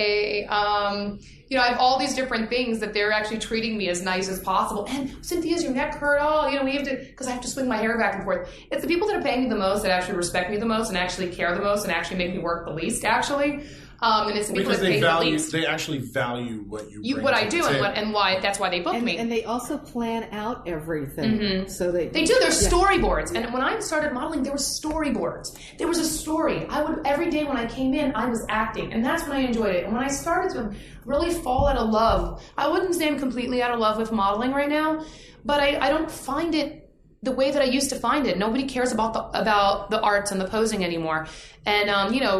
I have all these different things that they're actually treating me as nice as possible. And Cynthia, your neck hurt? We have to, because I have to swing my hair back and forth. It's the people that are paying me the most that actually respect me the most and actually care the most and actually make me work the least, actually. And it's the people that pay the least. They actually value what you bring what I do and why that's why they book me. And they also plan out everything. So they do. There's storyboards. And when I started modeling, there were storyboards. There was a story. Every day when I came in, I was acting, and that's when I enjoyed it. And when I started to really fall out of love, I wouldn't say I'm completely out of love with modeling right now, but I don't find it the way that I used to find it. Nobody cares about the arts and the posing anymore. And,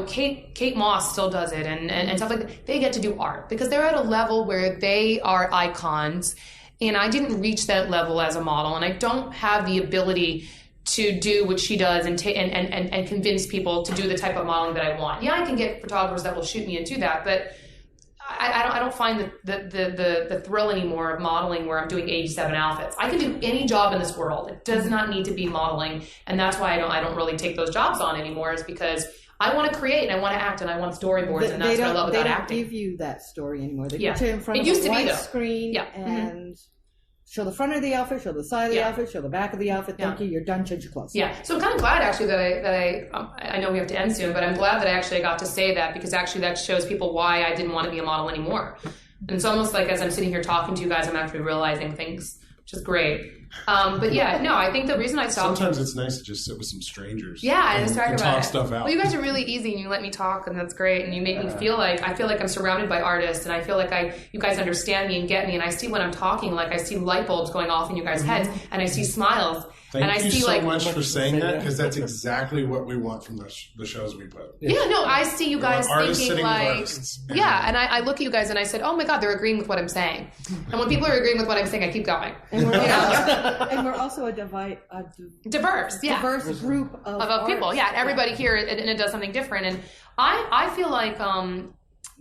Kate Moss still does it and stuff like that. They get to do art because they're at a level where they are icons. And I didn't reach that level as a model. And I don't have the ability to do what she does and convince people to do the type of modeling that I want. Yeah, I can get photographers that will shoot me and do that, but I don't find the thrill anymore of modeling where I'm doing age 7 outfits. I can do any job in this world. It does not need to be modeling, and that's why I don't really take those jobs on anymore, is because I want to create and I want to act and I want storyboards, and that's what I love about acting. They don't give you that story anymore. They put you in front of a white screen and show the front of the outfit, show the side of the outfit, show the back of the outfit. Thank you. You're done. Change your clothes. Yeah. So I'm kind of glad actually that I know we have to end soon, but I'm glad that I actually got to say that, because actually that shows people why I didn't want to be a model anymore. And it's almost like as I'm sitting here talking to you guys, I'm actually realizing things, which is great. But yeah, no, I think the reason I stopped. Sometimes it's nice to just sit with some strangers. Yeah, and talk about it. Stuff out. Well, you guys are really easy, and you let me talk, and that's great. And you make me feel like I'm surrounded by artists, and I feel like you guys understand me and get me. And I see when I'm talking, like I see light bulbs going off in you guys' heads, and I see smiles. Thank you so much for saying that, because that's exactly what we want from the shows we put. Yeah, no, I see you guys thinking like, yeah, and I look at you guys and I said, oh my God, they're agreeing with what I'm saying. And when people are agreeing with what I'm saying, I keep going. And we're also a diverse group of people. Yeah, everybody here, and it does something different. And I feel like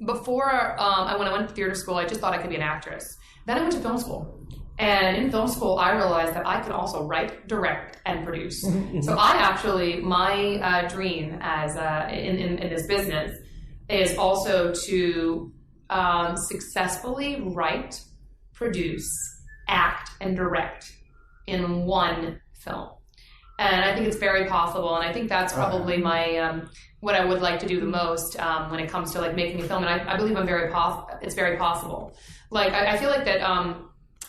before when I went to theater school, I just thought I could be an actress. Then I went to film school. And in film school, I realized that I could also write, direct, and produce. So my dream as in this business is also to successfully write, produce, act, and direct in one film. And I think it's very possible. And I think that's probably my what I would like to do the most when it comes to like making a film. And I believe it's very possible. Like I feel like that.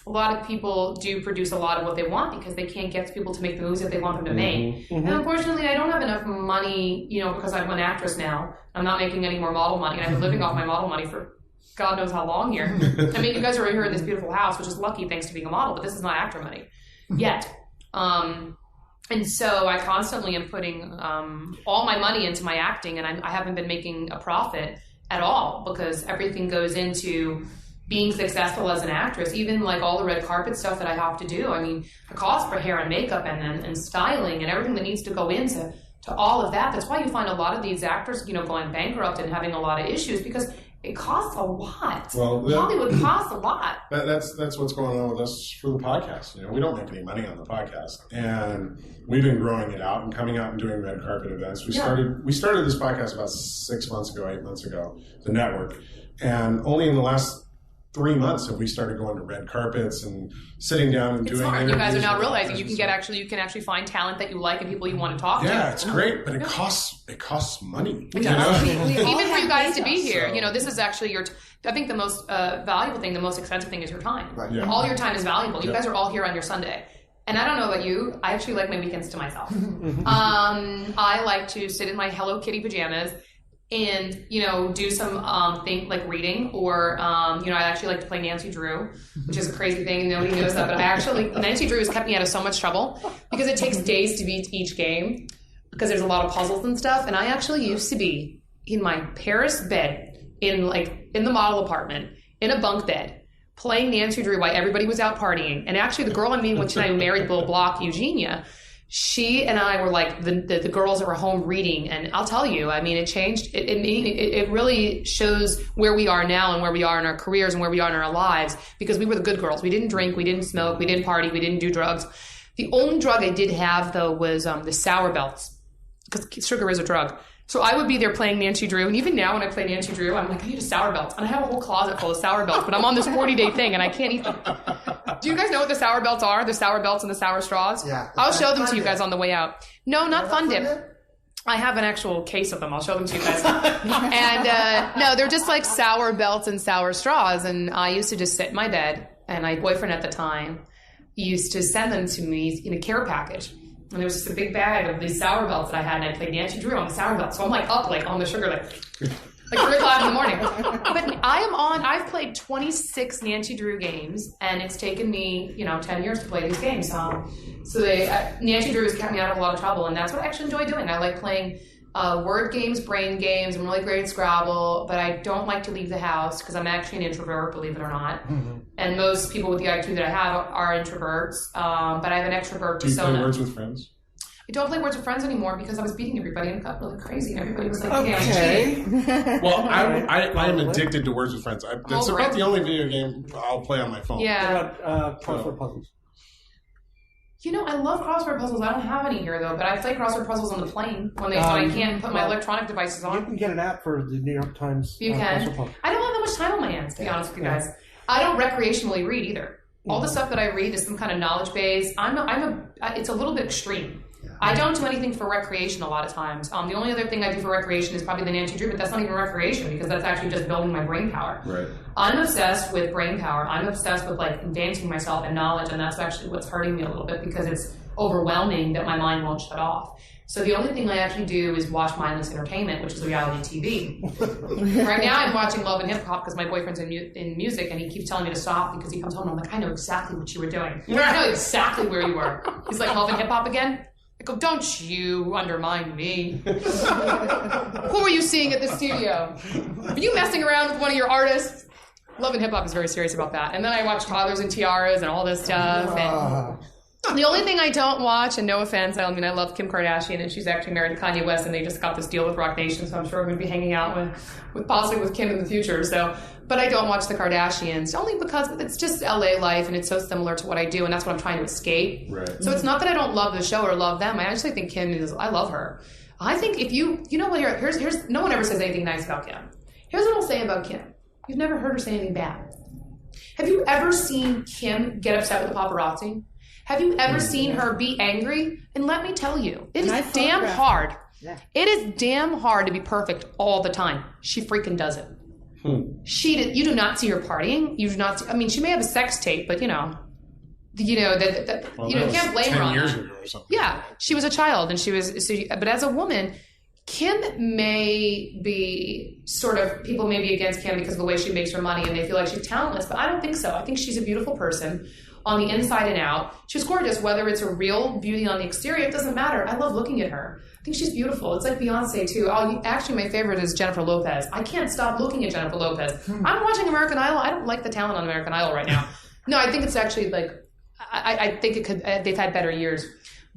A lot of people do produce a lot of what they want because they can't get people to make the movies that they want them to make. And unfortunately, I don't have enough money, because I'm an actress now. I'm not making any more model money. I've been living off my model money for God knows how long here. I mean, you guys are here in this beautiful house, which is lucky thanks to being a model, but this is not actor money yet. And so I constantly am putting all my money into my acting, and I haven't been making a profit at all because everything goes into being successful as an actress, even like all the red carpet stuff that I have to do. I mean, the cost for hair and makeup and styling and everything that needs to go into all of that. That's why you find a lot of these actors, going bankrupt and having a lot of issues because it costs a lot. Well, Hollywood costs a lot. That's what's going on with us for the podcast. We don't make any money on the podcast, and we've been growing it out and coming out and doing red carpet events. We started this podcast about 8 months ago, the network, and only in the last 3 months have we started going to red carpets and sitting down and doing interviews. You guys are now realizing you can actually find talent that you like and people you want to talk to. Yeah, it's great, but it costs money. It does. Even for you guys to be here, this is actually I think the most valuable thing, the most expensive thing is your time. Right. Yeah. All your time is valuable. You guys are all here on your Sunday. And I don't know about you, I actually like my weekends to myself. I like to sit in my Hello Kitty pajamas and, do some thing like reading or, I actually like to play Nancy Drew, which is a crazy thing. Nobody knows that. But Nancy Drew has kept me out of so much trouble because it takes days to beat each game because there's a lot of puzzles and stuff. And I actually used to be in my Paris bed in the model apartment in a bunk bed playing Nancy Drew while everybody was out partying. And actually the girl I mean when I married Bill Block, Eugenia, she and I were like the girls that were home reading, and I'll tell you, I mean, it changed. It really shows where we are now and where we are in our careers and where we are in our lives because we were the good girls. We didn't drink, we didn't smoke, we didn't party, we didn't do drugs. The only drug I did have though was the sour belts because sugar is a drug. So I would be there playing Nancy Drew, and even now when I play Nancy Drew, I'm like, I need a sour belt, and I have a whole closet full of sour belts, but I'm on this 40-day thing, and I can't eat them. Do you guys know what the sour belts are? The sour belts and the sour straws? Yeah. I'll show them to you guys on the way out. No, not Fun Dip. I have an actual case of them. I'll show them to you guys. And no, they're just like sour belts and sour straws, and I used to just sit in my bed, and my boyfriend at the time used to send them to me in a care package. And there was just a big bag of these sour belts that I had, and I played Nancy Drew on the sour belts. So I'm up on the sugar, like 3 o'clock in the morning. But I've played 26 Nancy Drew games, and it's taken me, 10 years to play these games. So Nancy Drew has kept me out of a lot of trouble, and that's what I actually enjoy doing. I like playing word games, brain games. I'm really great at Scrabble, but I don't like to leave the house because I'm actually an introvert, believe it or not. Mm-hmm. And most people with the IQ that I have are introverts, but I have an extrovert persona. Do you play Words with Friends? I don't play Words with Friends anymore because I was beating everybody and it got really crazy. And everybody was like, "Okay, I'm cheating." Well, I am addicted to Words with Friends. It's about the only video game I'll play on my phone. Yeah. What about crossword puzzles? I love crossword puzzles. I don't have any here though, but I play crossword puzzles on the plane when I can't put my electronic devices on. You can get an app for the New York Times. You can. I don't have that much time on my hands, to be honest with you guys. I don't recreationally read either. All the stuff that I read is some kind of knowledge base. It's a little bit extreme. I don't do anything for recreation a lot of times. The only other thing I do for recreation is probably the Nancy Drew, but that's not even recreation because that's actually just building my brain power. Right. I'm obsessed with brain power. I'm obsessed with advancing myself in knowledge, and that's actually what's hurting me a little bit because it's overwhelming that my mind won't shut off. So the only thing I actually do is watch mindless entertainment, which is reality TV. Right now I'm watching Love and Hip Hop because my boyfriend's in music and he keeps telling me to stop because he comes home and I'm like, I know exactly what you were doing. I know exactly where you were. He's like, Love and Hip Hop again? I go, don't you undermine me. Who are you seeing at the studio? Are you messing around with one of your artists? Love and Hip Hop is very serious about that. And then I watch Toddlers and Tiaras and all this stuff. And the only thing I don't watch, and no offense, I love Kim Kardashian, and she's actually married to Kanye West, and they just got this deal with Rock Nation, so I'm sure I'm going to be hanging out with Kim in the future. So, but I don't watch the Kardashians, only because it's just LA life, and it's so similar to what I do, and that's what I'm trying to escape. Right. So it's not that I don't love the show or love them. I actually think I love her. I think if you know what, here's no one ever says anything nice about Kim. Here's what I'll say about Kim. You've never heard her say anything bad. Have you ever seen Kim get upset with the paparazzi? Have you ever seen her be angry? And let me tell you, it is damn hard. Yeah. It is damn hard to be perfect all the time. She freaking does it. You do not see her partying. You do not see, she may have a sex tape, but you can't blame her on 10 years ago or something. Yeah, she was a child and but as a woman, Kim may be people may be against Kim because of the way she makes her money and they feel like she's talentless, but I don't think so. I think she's a beautiful person. On the inside and out. She's gorgeous. Whether it's a real beauty on the exterior, it doesn't matter. I love looking at her. I think she's beautiful. It's like Beyonce, too. Actually, my favorite is Jennifer Lopez. I can't stop looking at Jennifer Lopez. I'm watching American Idol. I don't like the talent on American Idol right now. No, I think it's actually I think it could. They've had better years.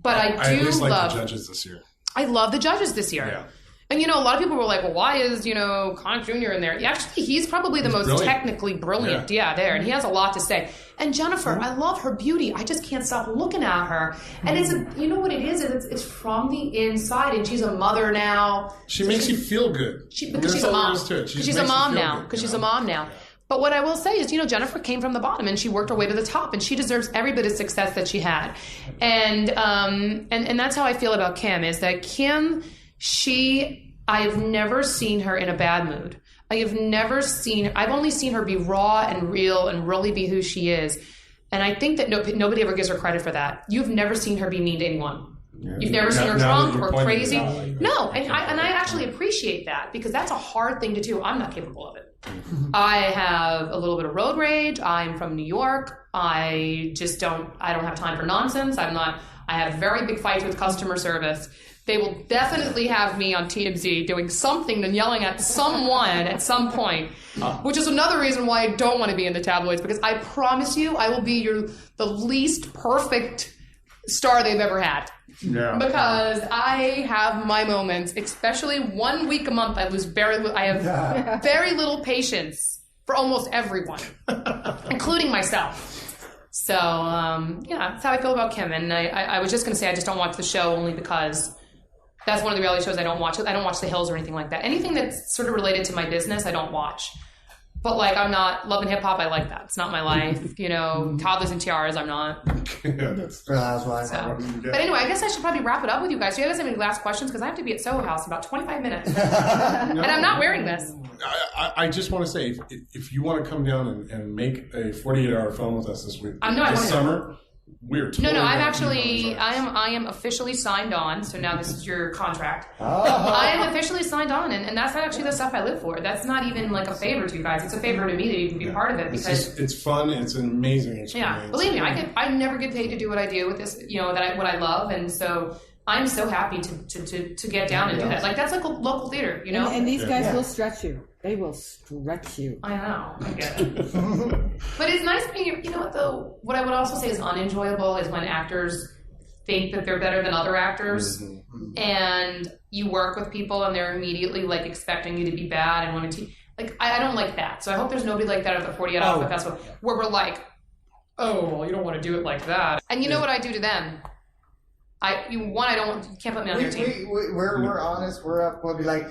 But I at least love the judges this year. I love the judges this year. Yeah. And, a lot of people were like, well, why is, Conn Jr. in there? Actually, he's probably the most technically brilliant. Yeah, there. And he has a lot to say. And Jennifer, I love her beauty. I just can't stop looking at her. And it's what it is? It's from the inside. And she's a mother now. She makes you feel good. Because she's a mom. She's a mom now. Because she's a mom now. But what I will say is, Jennifer came from the bottom and she worked her way to the top and she deserves every bit of success that she had. And that's how I feel about Kim, is that Kim... I have never seen her in a bad mood. I've only seen her be raw and real and really be who she is. And I think that nobody ever gives her credit for that. You've never seen her be mean to anyone. Yeah. You've never seen her drunk or crazy. No, and I actually appreciate that because that's a hard thing to do. I'm not capable of it. I have a little bit of road rage. I'm from New York. I don't have time for nonsense. I have very big fights with customer service. They will definitely have me on TMZ doing something and yelling at someone at some point, which is another reason why I don't want to be in the tabloids, because I promise you I will be the least perfect star they've ever had. Yeah. Because I have my moments, especially 1 week a month. I have very little patience for almost everyone, including myself. So, that's how I feel about Kim. And I was just going to say I just don't watch the show only because that's one of the reality shows I don't watch. I don't watch The Hills or anything like that. Anything that's sort of related to my business, I don't watch. But I'm not Love and Hip Hop. I like that. It's not my life. Toddlers and Tiaras, I'm not. But anyway, I guess I should probably wrap it up with you guys. Do you guys have any last questions? Because I have to be at Soho House in about 25 minutes. And I'm not wearing this. I just want to say, if you want to come down and make a 48-hour film with us this summer, we're totally I am officially signed on. So now this is your contract. I am officially signed on, and that's actually the stuff I live for. That's not even like a favor to you guys. It's a favor to me that you can be part of it because it's fun. It's an amazing experience. Yeah, believe me, I never get paid to do what I do with this. What I love, and so I'm so happy to get down and do that. That's like a local theater, And these guys will stretch you. They will stretch you. I know. I get it. But it's nice being, what I would also say is unenjoyable is when actors think that they're better than other actors, and you work with people and they're immediately like expecting you to be bad and wanting to like. I don't like that. So I hope there's nobody like that at the 48 Hour Festival where we're like, oh, well, you don't want to do it like that. And you know what I do to them? You can't put me on your team. We're honest. We'll be like,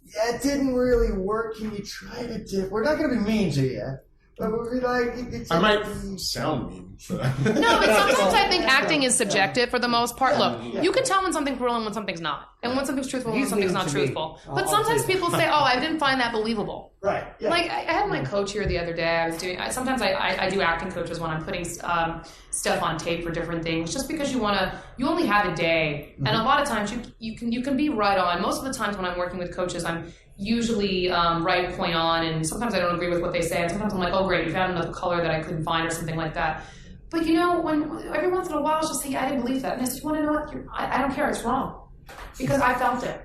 yeah, it didn't really work. Can you try to dip? We're not going to be mean to you. But we'll be like, I might sound mean. No, but sometimes I think acting is subjective for the most part. Look, you can tell when something's real and when something's not. And when something's truthful and when something's not truthful. But sometimes people say, oh, I didn't find that believable. Right. Yeah. Like, I had my coach here the other day. Sometimes I do acting coaches when I'm putting stuff on tape for different things, just because you only have a day. And a lot of times you can be right on. Most of the times when I'm working with coaches, I'm usually right point on, and sometimes I don't agree with what they say, and sometimes I'm like, oh great, you found enough color that I couldn't find or something like that. But when every once in a while I'll just say, yeah, I didn't believe that. And I said, you want to know what? I don't care, it's wrong. Because I felt it.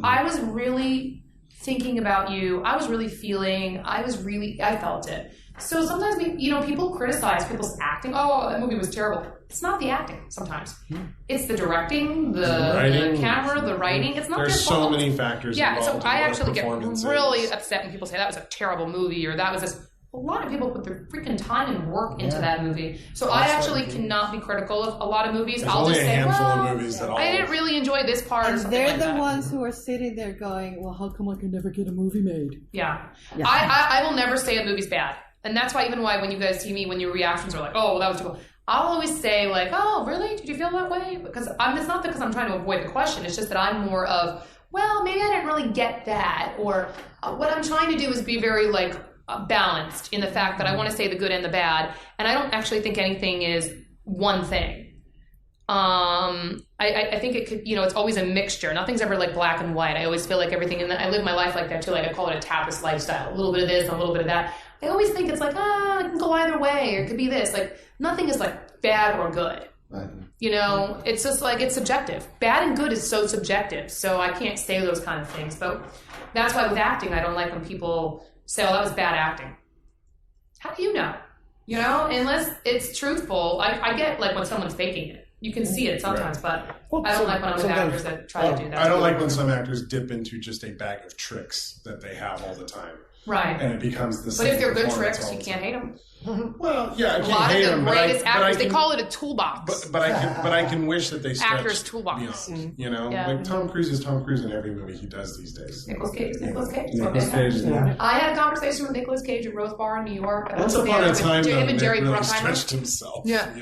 I was really thinking about you. I was really feeling, I felt it. So sometimes people criticize people's acting. Oh, that movie was terrible. It's not the acting sometimes. It's the directing, the camera, the writing. It's not their fault. There's so many factors involved. So I actually get really upset when people say that was a terrible movie or that was this. A lot of people put their freaking time and work into that movie. So I actually cannot be critical of a lot of movies. I'll just say, of movies that I didn't really enjoy this part. And they're the ones who are sitting there going, well, how come I can never get a movie made? Yeah. I will never say a movie's bad. And that's why when you guys see me, when your reactions are like, oh, well, that was too cool. I'll always say like, oh, really? Did you feel that way? Because it's not because I'm trying to avoid the question. It's just that I'm more of, well, maybe I didn't really get that. Or what I'm trying to do is be very like balanced in the fact that I want to say the good and the bad. And I don't actually think anything is one thing. I think it could, it's always a mixture. Nothing's ever like black and white. I always feel like everything, and I live my life like that too. Like I call it a tapas lifestyle. A little bit of this and a little bit of that. I always think it's like, it can go either way, or it could be this. Like, nothing is like bad or good. Right. It's just like, it's subjective. Bad and good is so subjective, so I can't say those kind of things. But that's why with acting, I don't like when people say, oh, that was bad acting. How do you know? Unless it's truthful. I get like when someone's faking it. You can see it sometimes, but I don't like when I'm with actors that try to do that. I don't like when some actors dip into just a bag of tricks that they have all the time. Right. And it becomes the same. But if they're good tricks, you can't hate them. Well, yeah, I can't hate them. A lot of the greatest actors, they call it a toolbox. But I can wish that they stretch actors' toolbox. Beyond, like Tom Cruise is Tom Cruise in every movie he does these days. Nicolas Cage. Yeah. I had a conversation with Nicolas Cage at Rose Bar in New York. Once upon a time, him and Jerry really stretched himself. Yeah.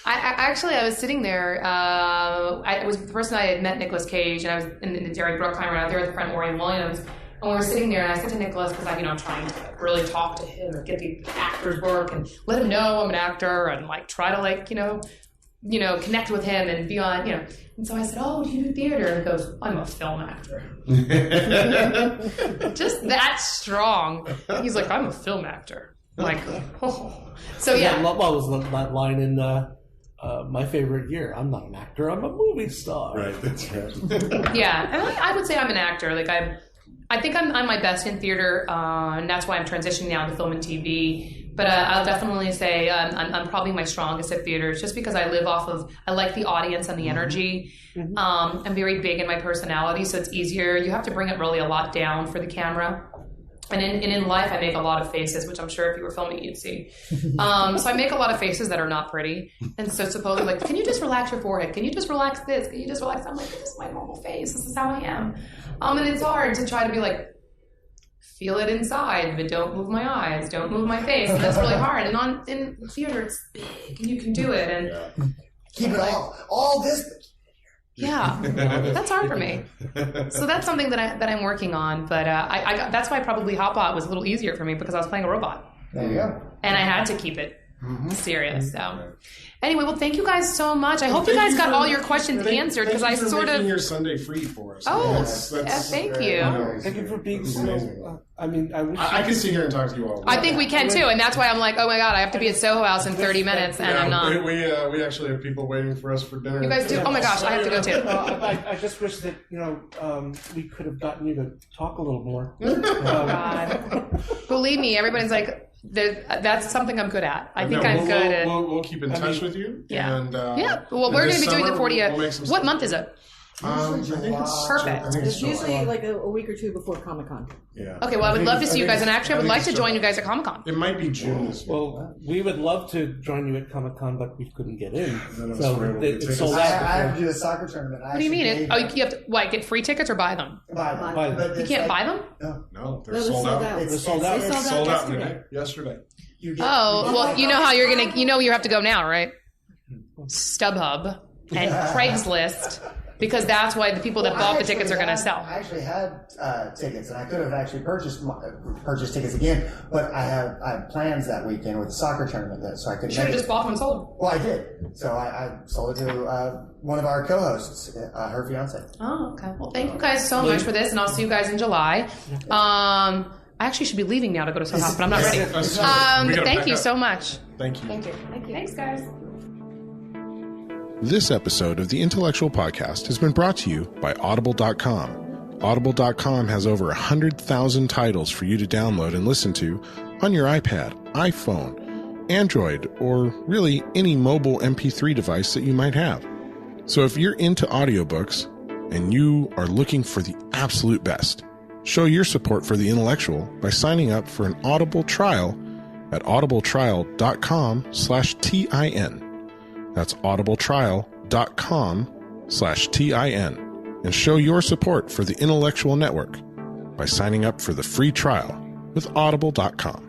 I was sitting there. It was the first night I had met Nicolas Cage, and I was in Jerry Bruckheimer out there with friend Maureen Williams. And we were sitting there, and I said to Nicholas, because I'm trying to really talk to him and get the actor's work and let him know I'm an actor and like try to connect with him and be on, And so I said, oh, do you do theater? And he goes, I'm a film actor. Just that strong. He's like, I'm a film actor. I'm like, oh. So yeah. What was that line in My Favorite Year? I'm not an actor, I'm a movie star. Right, that's right. Yeah, and I would say I'm an actor. Like I think I'm my best in theater, and that's why I'm transitioning now to film and TV. But I'll definitely say I'm probably my strongest at theater, just because I live off of, I like the audience and the energy. Mm-hmm. I'm very big in my personality, so it's easier. You have to bring it really a lot down for the camera. And in life, I make a lot of faces, which I'm sure if you were filming, you'd see. So I make a lot of faces that are not pretty. And so supposedly, like, can you just relax your forehead? Can you just relax this? Can you just relax? I'm like, this is my normal face. This is how I am. And it's hard to try to be like, feel it inside, but don't move my eyes, don't move my face. And that's really hard. And in theater, it's big, and you can do it. And keep it all this. Yeah, that's hard for me. So that's something that I'm working on. But that's why probably Hotbot was a little easier for me, because I was playing a robot. There you go. And I had to keep it serious. So anyway, well, thank you guys so much. I hope you guys got all your questions answered, because I sort of making your Sunday free for us. Oh, thank you. Thank you for being so. I mean, I can sit here and talk to you all. I think we can too, and that's why I'm like, oh my god, I have to be at Soho House in 30 minutes, and I'm not. We actually have people waiting for us for dinner. You guys do? Oh my gosh, I have to go too. I just wish that we could have gotten you to talk a little more. God. Believe me, everybody's like, That's something I'm good at. I think No, I'm good at. We'll keep in touch with you. Yeah. And, Yeah. Well, we're going to be doing the 40th. What month is it? Perfect. It's usually like a week or two before Comic-Con. Yeah. Okay, well, I would love to see you guys, and actually, I would like to join you guys at Comic-Con. It might be June this year. Well, we would love to join you at Comic-Con, but we couldn't get in. No, So sorry, we'll get it's sold tickets. out. I have to do a soccer tournament. What do you mean? You have to get free tickets or buy them? Buy them. Buy them. But You it's can't like- buy them? No. No, they're No, sold out. It's They're sold out. They sold Sold out yesterday. yesterday. You get- Oh, well, you know how you're going to, you have to go now, right? StubHub and Craigslist, because that's why the people that Well, bought the tickets are going to sell. I actually had tickets, and I could have actually purchased tickets again, but I had plans that weekend with the soccer tournament, so I couldn't. You should have just bought them and sold them. Well, I did. So I sold it to one of our co-hosts, her fiance. Oh, okay. Well, thank you guys so much for this, and I'll see you guys in July. I actually should be leaving now to go to Soho, but I'm not ready. We gotta Thank pack you up. so much. Thank you. Thank you. Thanks, guys. This episode of the Intellectual Podcast has been brought to you by Audible.com. Audible.com has over 100,000 titles for you to download and listen to on your iPad, iPhone, Android, or really any mobile MP3 device that you might have. So if you're into audiobooks and you are looking for the absolute best, show your support for the intellectual by signing up for an Audible trial at audibletrial.com/TIN. That's audibletrial.com/TIN. And show your support for the Intellectual Network by signing up for the free trial with audible.com.